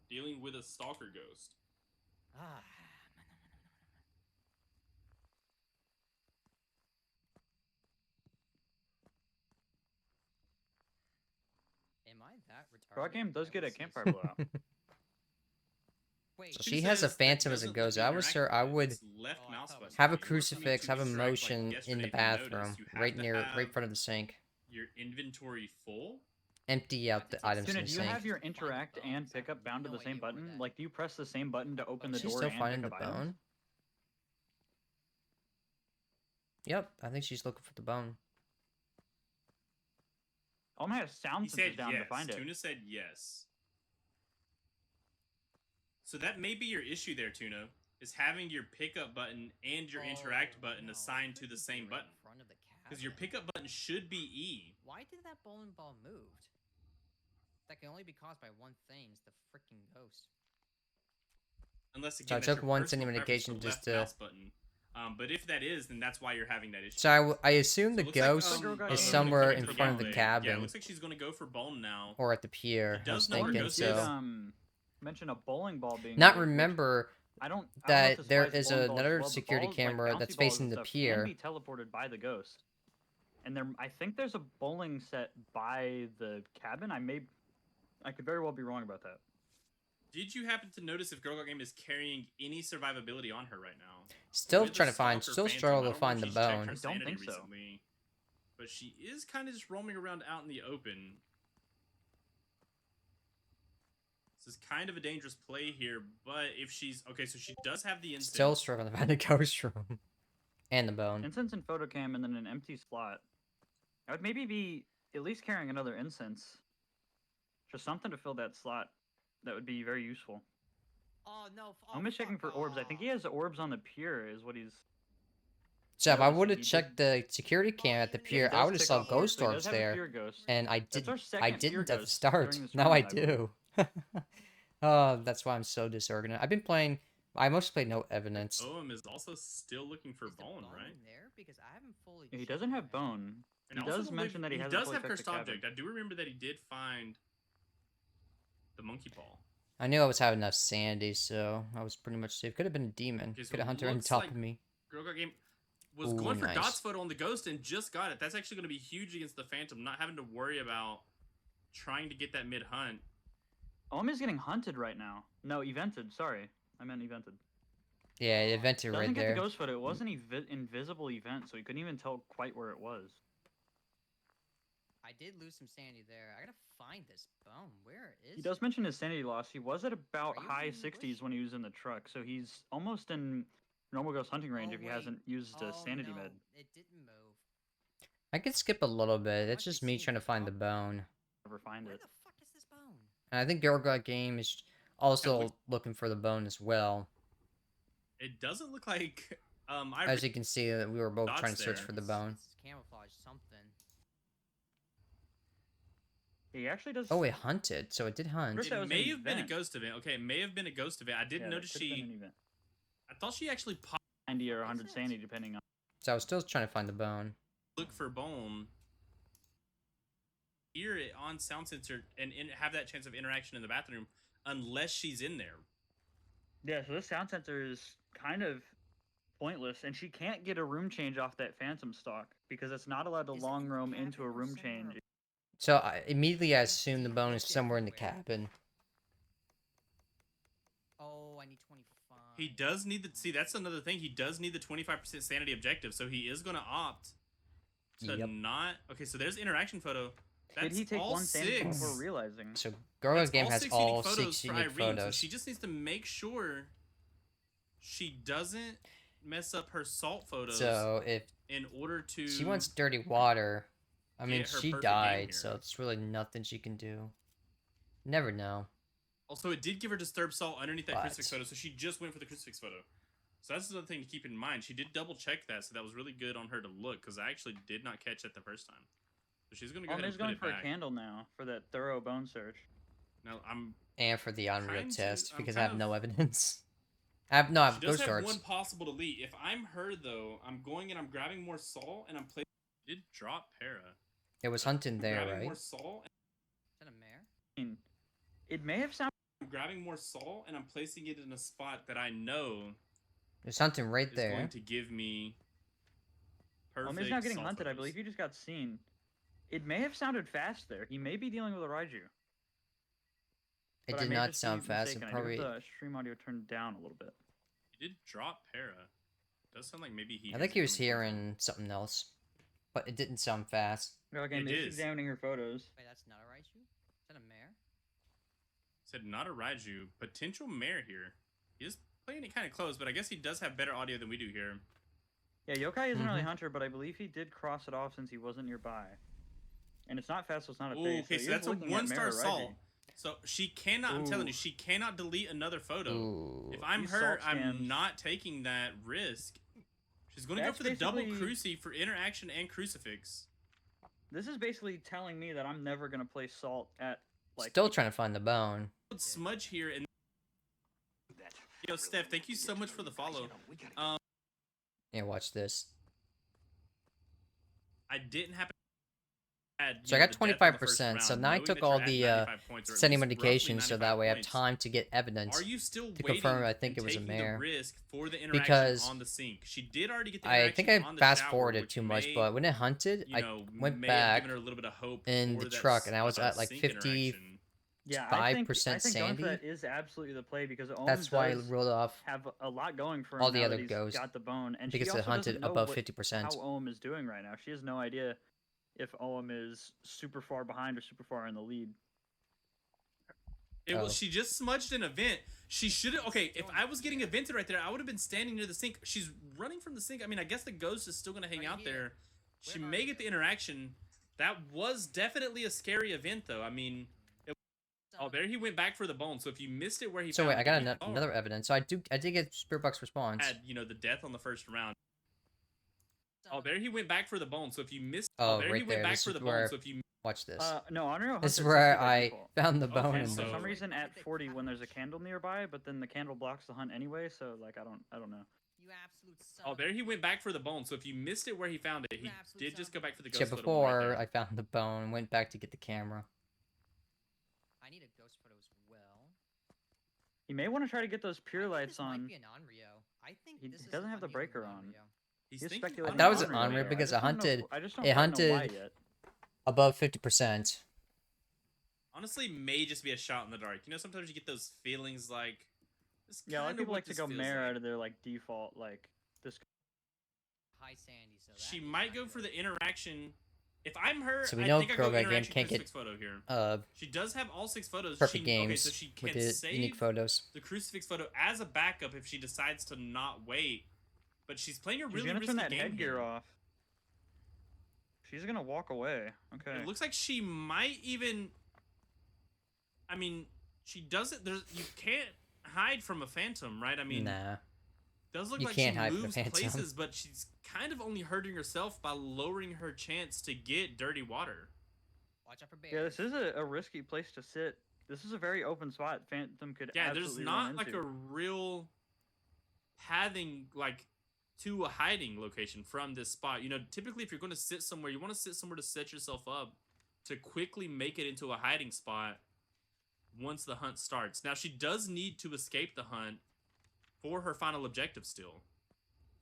dealing with a stalker ghost. Ah. Am I that retarded? Our game does I get will a say campfire so. blowout. Wait, So She she has a says that phantom as it doesn't goes. look I was sure interactive I with would its left Oh, I mouse thought it was button. have a In order for me crucifix, to have a distract, like motion in yesterday, the if you noticed, bathroom, you have right to near, right have in front of the sink. your inventory full. Empty out the items Tuna, in do the you sink. have your Find the interact bones. and I pickup have bound to no the same idea where button? that- Like, do you press the same button to open the She's door still and finding pick the up items? bone. Yep, I think she's looking for the bone. Oh my, sound He said sensors down yes. to find it. Tuna said yes. So that may be your issue there, Tuna, is having your pickup button and your interact Oh, button no, assigned to couldn't the be same right button. in front of the Because your cabinet. pickup button should be E. Why did that bowling ball moved? That can only be caused by one thing: it's the freaking ghost. Unless So I again, that's took your one personal sending preference for indication just left to. mouse button. But if that is, then that's why you're having that issue. So I assume So the it looks like, ghost Girl got is game somewhere coming in for front of the gameplay. cabin. Yeah, it looks like she's going to go for bone now. Or at the pier. She I was does know her thinking ghost Did so. mention a bowling ball being Not moved, which remember I don't know if that this there applies to is bowling balls as another well, but security balls, like camera bouncy that's balls facing and the stuff, pier. can be teleported by the ghost. And I think there's a bowling set by the cabin. I could very well be wrong about that. Did you happen to notice if Girl Got Game is carrying any survivability on her right now? Still With the trying to find, Stalker still Phantom, struggle I to don't know find if the she's checked bone. her I don't sanity think so. recently, but she is kind of just roaming around out in the open. This is kind of a dangerous play here, but if she's okay, so she does have the incense. Still struggling to find the ghost room. And the bone. Incense and photocam, and then an empty slot. I would maybe be at least carrying another incense. Just something to fill that slot. That would be very useful. Oh no! I'm just checking for orbs. I think he has orbs on the pier, is what he's. So if I noticing. would have He checked the security cam at the even if Yeah, he pier, I does would have tick saw off orbs, ghost so he does orbs have a there. pier ghost. And I That's our didn't. second I pier didn't at the ghost start. during this Now run, I I believe. do. Oh, that's why I'm so disorganized. I've been playing. I mostly played No Evidence. OM is also still looking for Is the bone, right? there? Because I haven't fully. He checked doesn't have that. bone. And He I also does mention that he hasn't does fully have checked cursed the cabin. object. I do remember that he did find the monkey paw. I knew I was having enough sanity, so I was pretty much safe. Could have been a demon. Okay, so Could have it hunted on looks top like- of me. Girl Got Game was Ooh, going for nice. Dot's photo on the ghost and just got it. That's actually going to be huge against the Phantom, not having to worry about trying to get that mid hunt. Om is getting hunted right now. No, evented. Sorry, I meant evented. Yeah, it evented Doesn't right get there. the ghost photo. It was an invisible event, so he couldn't even tell quite where it was. I did lose some sanity there. I gotta find this bone. Where is? He does mention his sanity loss. He was at about Are you high in the 60s bush? when he was in the truck, so he's almost in normal ghost hunting range Oh, if he wait. hasn't used a Oh, sanity no, med. it didn't move. I could skip a little bit. It's Must be just me seeing trying to the find the top. bone. Never find Where it. the fuck is this bone? And I think Girl Got Game is also looks- looking for the bone as well. It doesn't look like As you can see, we were both Dots trying to search there. for the bone. It's camouflage something. He actually does. Oh, it hunted, so it did hunt. First- that it was may an have been a event. ghost event. Okay, it may have been a ghost event. I didn't Yeah, that notice could've been she. an event. I thought she actually popped 90 or What is 100 it? sanity, depending on. So I was still trying to find the bone. look for bone. Hear it on sound sensor and have that chance of interaction in the bathroom, unless she's in there. Yeah, so this sound sensor is kind of pointless, and she can't get a room change off that phantom stock because it's not allowed to Is it long in the roam into a cabin or room somewhere? change. So I assumed the See, bone is look somewhere in the everywhere. cabin. Oh, I need 25. He does need the see. That's another thing. He does need the 25% sanity objective, so he is going to opt to Yep. not. Okay, so there's interaction photo. That's Did he take all one sanity six. before realizing? So Girl That's Got Game has six all unique photos 6 for unique Irene, photos. So she just needs to make sure she doesn't mess up her salt photos So if in order to. she wants dirty water, I mean, get her she perfect game died, here. so it's really nothing she can do. Never know. Also, it did give her disturbed salt underneath that But- crucifix photo, so she just went for the crucifix photo. So that's another thing to keep in mind. She did double check that, so that was really good on her to look, because I actually did not catch that the first time. So she's gonna go ahead May's and put going it for back. a candle now for that thorough bone search. Now I'm. And for the Unreal Kinda- test, I'm because I kind have no of- evidence. I have no, I She have does ghost have orbs. one possible delete. If I'm her though, I'm going and I'm grabbing more salt and I'm placing. Did drop para. It was hunting there, Grabbing right? more salt. Is that a mare? I mean, it may have sounded. I'm grabbing more salt and I'm placing it in a spot that I know There's hunting right is there. going to give me perfect. May's not getting salt hunted. I photos. believe he just got seen. It may have sounded fast there. He may be dealing with a Raiju. It but I did may not just be sound fast. mistaken. And I probably do have the stream audio turned down a little bit. He did drop para. Does sound like maybe he. I has think it he was coming towards him. hearing something else, but it didn't sound fast. Okay, It May's is. examining her photos. Wait, that's not a Raichu? Is that a mare? Said not a Raiju. Potential mare here. He is playing it kind of close, but I guess he does have better audio than we do here. Yeah, Yokai isn't really Mhm. hunter, but I believe he did cross it off since he wasn't nearby. And it's not fast, so it's not a Ooh, face. okay, he so is that's a looking at 1-star Mara salt. Raiju. So she cannot. I'm telling Ooh. you, she cannot delete another photo. Ooh. If I'm These her, salt I'm scans- not taking that risk. She's going to go That's for the double basically- cruci for interaction and crucifix. This is basically telling me that I'm never gonna place salt at like. Still trying to find the bone. Smudge here and. Yo, Steph, thank you so much for the follow. Yeah, watch this. I didn't happen. So I got 25%. So now I took all the sending medications, so that way I have time to get evidence. Are you still to waiting confirm I think and it was a taking mare. the risk for the interaction Because on the sink? She did already get the I think I interaction on the fast shower, forwarded which too much, may, but when it hunted, you I know, went may have back given her a little bit of hope in for the that truck, and I was at like sink 50. interaction. Yeah, I think 5% going for sandy. that is absolutely the play because Ohm That's why I does rolled off have a lot going for him all the now other that he's ghosts, got the bone, and because she it also hunted doesn't know above what, 50%. how Ohm is doing right now. She has no idea if Ohm is super far behind or super far in the lead. It Oh. was. She just smudged an event. She should have. Okay, if I was getting evented right there, I would have been standing near the sink. She's running from the sink. I mean, I guess the ghost is still gonna hang Right out here. there. She Where may are get the you? interaction. That was definitely a scary event, though. I mean, oh, there he went back for the bone. So if you missed it where he So found wait, I got it, another evidence. So I did get Spirit Box response. had the death on the first round. Oh, there he went back for the bone. So if you missed, Oh, there he right went there. back This for is the where- bone. So if you Watch this. No, Unreal This is Hunter's where 60 by I default. found the Okay, bone. For so- some reason, I at think 40 they when there's a found candle nearby, but then the candle blocks the hunt anyway. So like, I don't know. You absolute son oh, of there a- he went back for the bone. So if you missed it where he found it, he You absolute did son just of go a back for the bitch. ghost Yeah, photo right before there. I found the bone, went back to get the camera. I need a ghost photo as well. You may want to try to get those I pure think lights this might on. be an Onryo. I think He this is doesn't have the Onryo breaker and on. Onryo. He's He's thinking speculating. That on was an Unreal Onryo there. because I just don't know- hunted- I just don't it quite know why hunted- yet. Above 50%. Honestly, may just be a shot in the dark. You know, sometimes you get those feelings like. This Yeah, a lot of kinda people what like to this go feels mare like. out of their like default like this. High Sandy, so that She is might not go good. for the interaction. If I'm her, So we I know think I go Kroga again interaction can't get crucifix photo here. Perfect She does have all 6 photos. games Okay, so she can with the save unique photos. the crucifix photo as a backup if she decides to not wait. But she's playing a She's really gonna risky turn that game headgear here. off. She's gonna walk away. Okay. It looks like she might even. I mean, she doesn't. There's you can't hide from a phantom, right? I mean, Nah. does look You like can't she hide from a moves phantom. places, but she's kind of only hurting herself by lowering her chance to get dirty water. Watch out for bears. Yeah, this is a risky place to sit. This is a very open spot. Phantom could Yeah, there's absolutely not run like into. a real pathing like to a hiding location from this spot. You know, typically if you're going to sit somewhere, you want to sit somewhere to set yourself up to quickly make it into a hiding spot once the hunt starts. Now she does need to escape the hunt for her final objective still.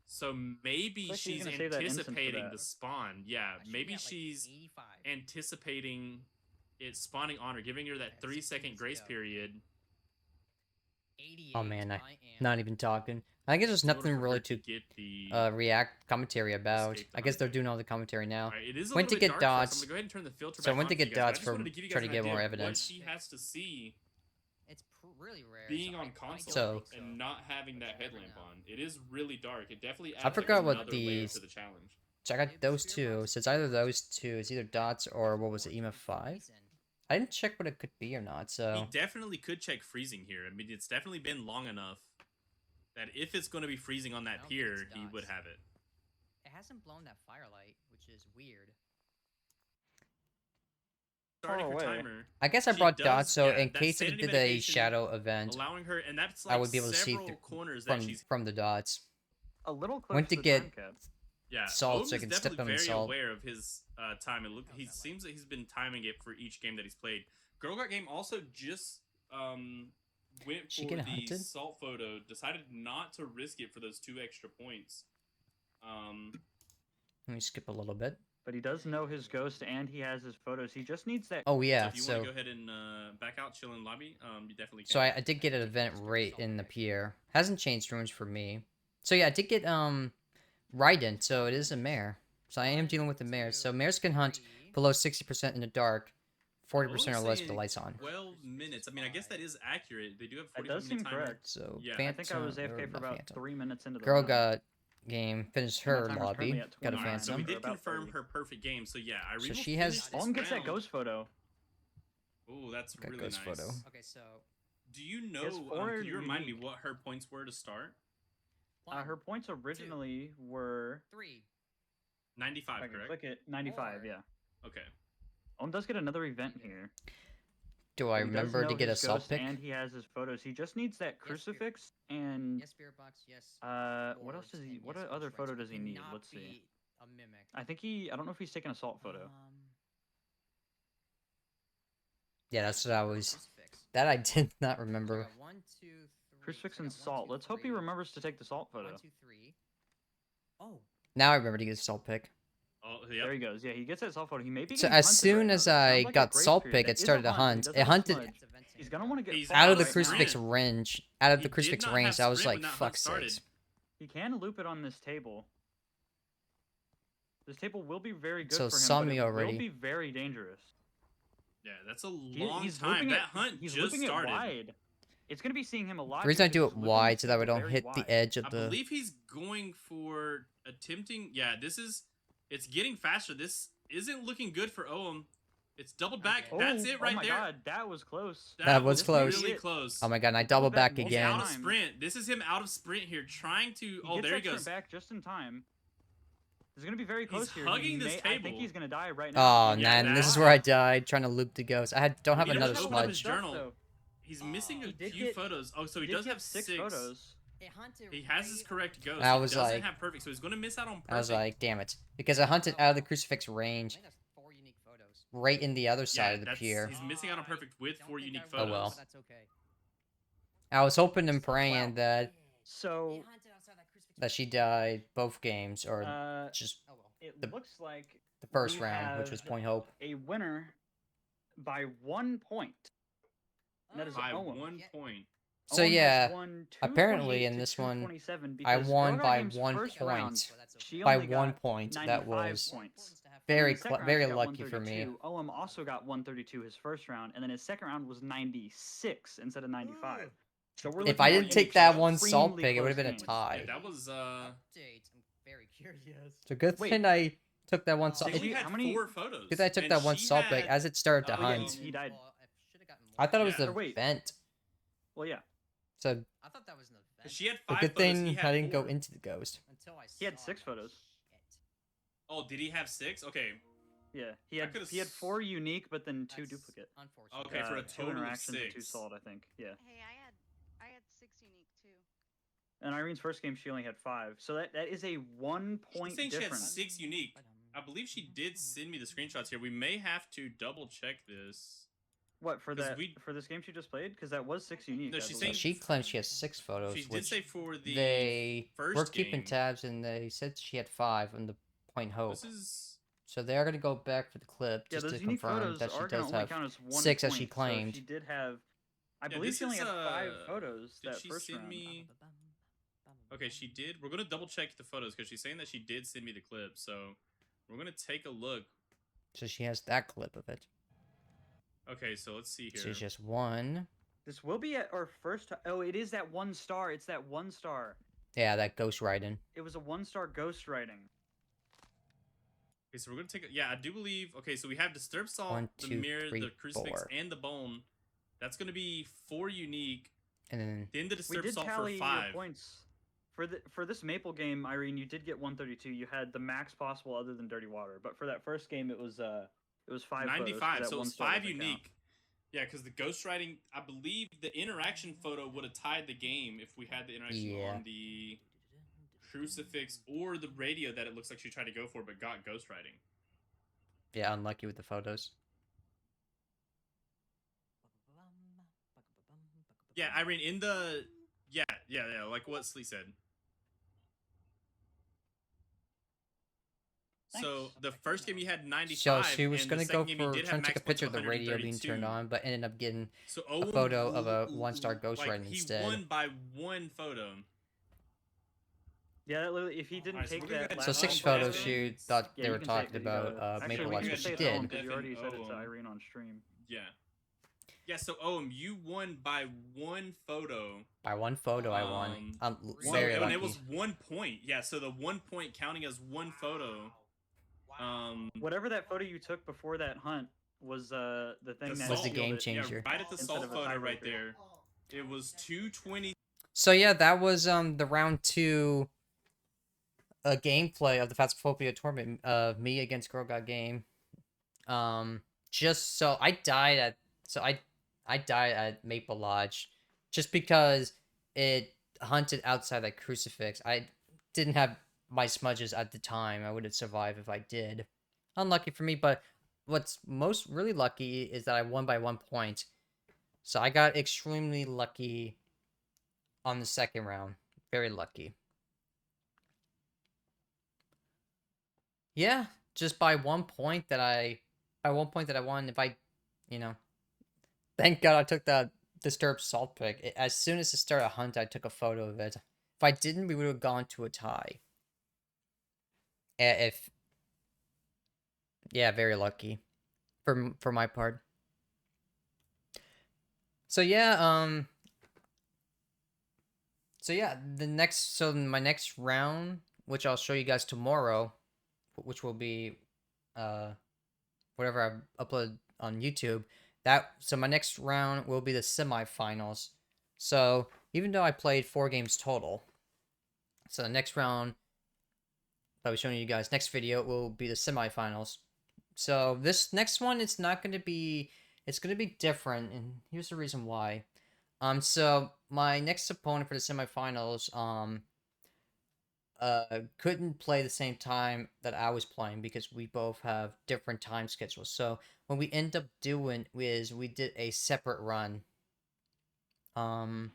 So maybe Looks like she's she's gonna save that instant for anticipating that. the spawn. Yeah, I should be maybe at, like, she's 85. anticipating it spawning on her, giving her that Okay, 3-second 16 grace to go. period. 88. Oh man, I am. not even talking. I guess there's in order nothing for really her to get the react commentary about. Escape the I guess they're hunter. doing all the commentary now. Alright, it is a Went little to bit get dark for us. I'm dots. gonna go ahead and turn the filter So I back went on to for you get guys, but I dots just for wanted to give you guys trying to an get idea more of evidence. What she has to see It's really rare. being so on I don't console So- think so. and not having but that you never headlamp know. on. It is really dark. It definitely I adds like forgot what another layer these- to the challenge. So I got those two. So it's either those two. It's either dots or what was it, EMF 5? I didn't check what it could be or not. He So definitely could check freezing here. I mean, it's definitely been long enough that if it's going to be freezing on I that don't think pier, it's he would dots. have it. It hasn't blown that firelight, which is weird. Starting her away. timer, I guess I She brought does- dots. So yeah, in that case it sanity did a medication shadow event, allowing her, and that's I like would be able to see several through- corners that from she's. from the dots. A little close Went to to the get time cap. Yeah, salt Ohm so I is can step definitely them in very salt. aware of his time. And look, he seems that he's been timing it for each game that he's played. Girl Got Game also just went She for get the hunted? salt photo. Decided not to risk it for those 2 extra points. Let me skip a little bit. But he does know his ghost and he has his photos. He just needs that. Oh So yeah. if you So want to go ahead and back out, chill in lobby, you definitely can. so I did get an event right in the pier. Hasn't changed rooms for me. So yeah, I did get Raiden. So it is a mare. So I am dealing with the mares. So mares can hunt below 60% in the dark, 40% or less with the lights on. 12 minutes. I mean, I guess that is accurate. They do have That 45 does minute seem timer. correct. So Yeah. I think I was Phantom- or AFK for not about Phantom. 3 minutes into the Girl run. got game, finished My her timer's lobby, currently at got a 29, Alright, so we phantom. did Or about confirm 30. her perfect game. So yeah, Irene So will she has- finish this Olm gets that round. ghost photo. Ooh, that's Got really ghost nice. photo. Okay, so Do you has know? four Can you remind me unique. what her points were to start? Her points originally were. 3. 95, If I can correct? click it, 95. Or- Yeah. Okay. Olm does get another event here. Do I He does remember to know get a his salt ghost pick? And he has his photos. He just needs that Spirit. crucifix and Yes, spirit box. Yes. what else orbs, does he? and What yes, other ghost photo rights. does he need? Cannot Let's see. be a mimic. I think he. I don't know if he's taking a salt photo. Yeah, that's what I was. Crucifix. That I did not So I remember. got 1, 2, 3. Crucifix so I and got 1, salt. 2, Let's hope he 3. remembers to take the salt photo. 1, 2, 3. Oh. Now I remember to get a salt pick. Oh, There yep. he goes. Yeah, he gets that salt photo. He may be. So getting as hunted soon right as now. That I sounds like a got grace salt period. pick, That it is a started to hunt, but he hunt. doesn't It have hunted smudge. It's a venting He's as gonna well. want to get He's far out of the right right crucifix now. range. Out of He the did crucifix not range, have I was sprint like, when that hunt fuck started. sakes. He can loop it on this table. This table will be very good So for him, saw but me it already. will be very dangerous. Yeah, that's a He- long he's time. looping That it. hunt He's just looping started. it wide. It's gonna be seeing him a lot. The reason I because do he's it looping wide this so that we table don't very hit the wide. edge of I the. believe he's going for attempting. Yeah, this is. It's getting faster. This isn't looking good for Ohm. It's doubled back. Oh, That's it right oh my there. God, that was close. That was was close. Really close. Oh my god, and I He double doubled back back multiple He's again. out of times. sprint. This is him out of sprint here, trying to. He Oh, gets there he that sprint goes. back just in time. He's gonna be very close He's here. hugging this I table. think he's gonna die right now. Oh Yeah, man, this is that- where I died trying to loop the ghost. I don't have He another doesn't Open up have his his smudge. stuff, journal. though. He's missing He a did few get- photos. Oh, so he did does get have 6 six. photos. It hunted He has his right correct ghost. I He was doesn't like- have perfect, so he's going to miss out on perfect. I was like, damn it, because I hunted out of the crucifix I range, think that's 4 unique photos. right in the other yeah, side of the that's, pier. he's missing out on perfect with Don't 4 think unique I Oh photos. well. but that's okay. I was hoping and So, praying wow. that So, It hunted outside that crucifix that she range. died both games, or just Oh well. it the- looks like the first we round, which was have Point Hope. a winner by 1 point. And that is By Owen. 1 Yeah. point. So Owen has yeah, won apparently 228 in to this one, 227 I because won Girl Got by Game's 1 first point. round, But that's she okay. By only 1 got point, that 95 was points. to have very In the second round, very he got lucky for me. 132. Owen also got 132 his first round, and then his second round was 96 instead of 95. So we're If looking I at didn't an take that one extremely salt pick, it would have close been a game. tie. Yeah, that was Update. I'm very curious. So good Wait. thing I took that one Oh. salt. Did She you- had how many- 4 photos. Good thing I took and that one she salt pick had- as it started to Oh, yeah, hunt. He died. Well, I should have gotten more. I thought it was Yeah. the Or wait. vent. Well, yeah. So I thought that was an event. She had the 5 good photos. He thing had I didn't 4. go into the ghost. Until I saw He had 6 that photos. shit. Oh, did he have 6? Okay. Yeah, he I had could've 4 unique, but then 2 That's duplicate. Unfortunate. Okay, for a 2 total of interactions and 2 6. salt, I think. Yeah. Hey, I had 6 unique too. And Irene's first game, she only had 5. So that is a 1 She's point saying she had difference. 6 unique. I believe she did send me the screenshots here. We may have to double check this. What for 'Cause that for this game she just played? Because that was 6 unique. No, I she's So believe. saying- she claims she has 6 photos, She did which say for the they first were keeping game. tabs, and they said she had 5 on the Point Hope. This is So they are going to go back for the clip Yeah, just to those unique confirm photos that she are going does to only have. count as 1 6 as she point, claimed. So she did have. I Yeah, believe this she only is, had 5 photos did that she first send round. me- Okay, she did. We're gonna double check the photos because she's saying that she did send me the clip. So we're gonna take a look. So she has that clip of it. Okay, so let's see here. So it's just 1, This will be at our first. Oh, it is that 1 star. It's that 1 star. Yeah, that ghost riding. It was a 1-star ghost writing. Okay, so we're gonna take. Yeah, I do believe. Okay, so we have Disturbed Salt, 1, the 2, mirror, 3, the crucifix, 4. and the bone. That's gonna be 4 unique. And then Then the We Disturbed did Salt for tally 5. your points. For this Maple game, Irene, you did get 132. You had the max possible other than Dirty Water. But for that first game, it was 5 photos, 95. that So one it's star 5 doesn't count. unique. Yeah, because the ghostwriting, I believe the interaction photo would have tied the game if we had the interaction on the crucifix or the radio that it looks like she tried to go for but got ghostwriting. yeah, unlucky with the photos. Yeah, Irene, in the... Yeah, like what Slee said. So the first game you had 95. So she was and gonna the go second game you for did trying have to take a max points picture of the radio being 132. turned on, but ended up getting So a Owen, photo of a 1-star ghostwriting like, instead. He won by 1 photo. Yeah, that literally, if he didn't Alright, so take we're gonna that go ahead So and last 6 Owen one photos Devin. she thought Yeah, they you were can say it talking 'cause you got about it. Maple Actually, we Lodge, can which say she it's Owen did. because you already said it to Devin, Irene on stream. Yeah. Yeah, so Owen, you won by 1 photo. By 1 photo, I won. I'm So very and lucky. it was 1 point. Yeah, so the 1 point counting as 1 photo. Whatever that photo you took before that hunt was the thing that Was the sealed game it. changer. Yeah, right at the Instead salt of a photo right tiebreaker. there. It was 220. So yeah, that was the round 2 gameplay of the Phasmophobia tournament. Me against Girl Got Game. Just so I died at Maple Lodge, just because it hunted outside that crucifix. I didn't have my smudges at the time. I would have survived if I did. Unlucky for me, but what's most really lucky is that I won by 1 point. So I got extremely lucky on the second round. Very lucky. Yeah, just by 1 point that I won. If I, thank God I took that Disturbed Salt pick. As soon as it started a hunt, I took a photo of it. If I didn't, we would have gone to a tie. Yeah, very lucky for my part. So yeah, my next round, which I'll show you guys tomorrow, which will be whatever I upload on YouTube. So my next round will be the semifinals. So even though I played 4 games total, so the next round I'll be showing you guys next video will be the semifinals. So this next one, it's going to be different, and here's the reason why. So my next opponent for the semifinals couldn't play the same time that I was playing because we both have different time schedules. So what we end up doing is we did a separate run. I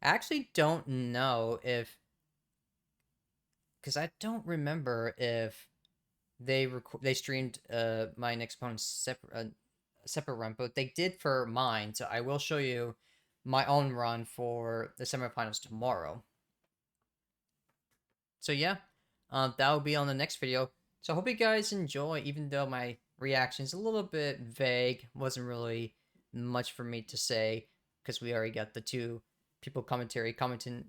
actually don't know if, because I don't remember if they streamed my next opponent's separate run, but they did for mine. So I will show you my own run for the semifinals tomorrow. So yeah, that will be on the next video. So I hope you guys enjoy, even though my reaction is a little bit vague. Wasn't really much for me to say, because we already got the 2 people commenting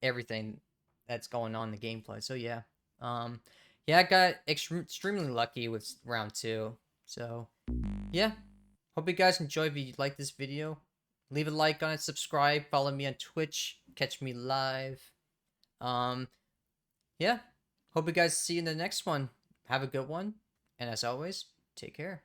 everything that's going on in the gameplay. So yeah, yeah, I got extremely lucky with round 2. So yeah, hope you guys enjoy. If you like this video, leave a like on it, subscribe, follow me on Twitch, catch me live. Yeah, hope you guys see you in the next one. Have a good one, and as always, take care.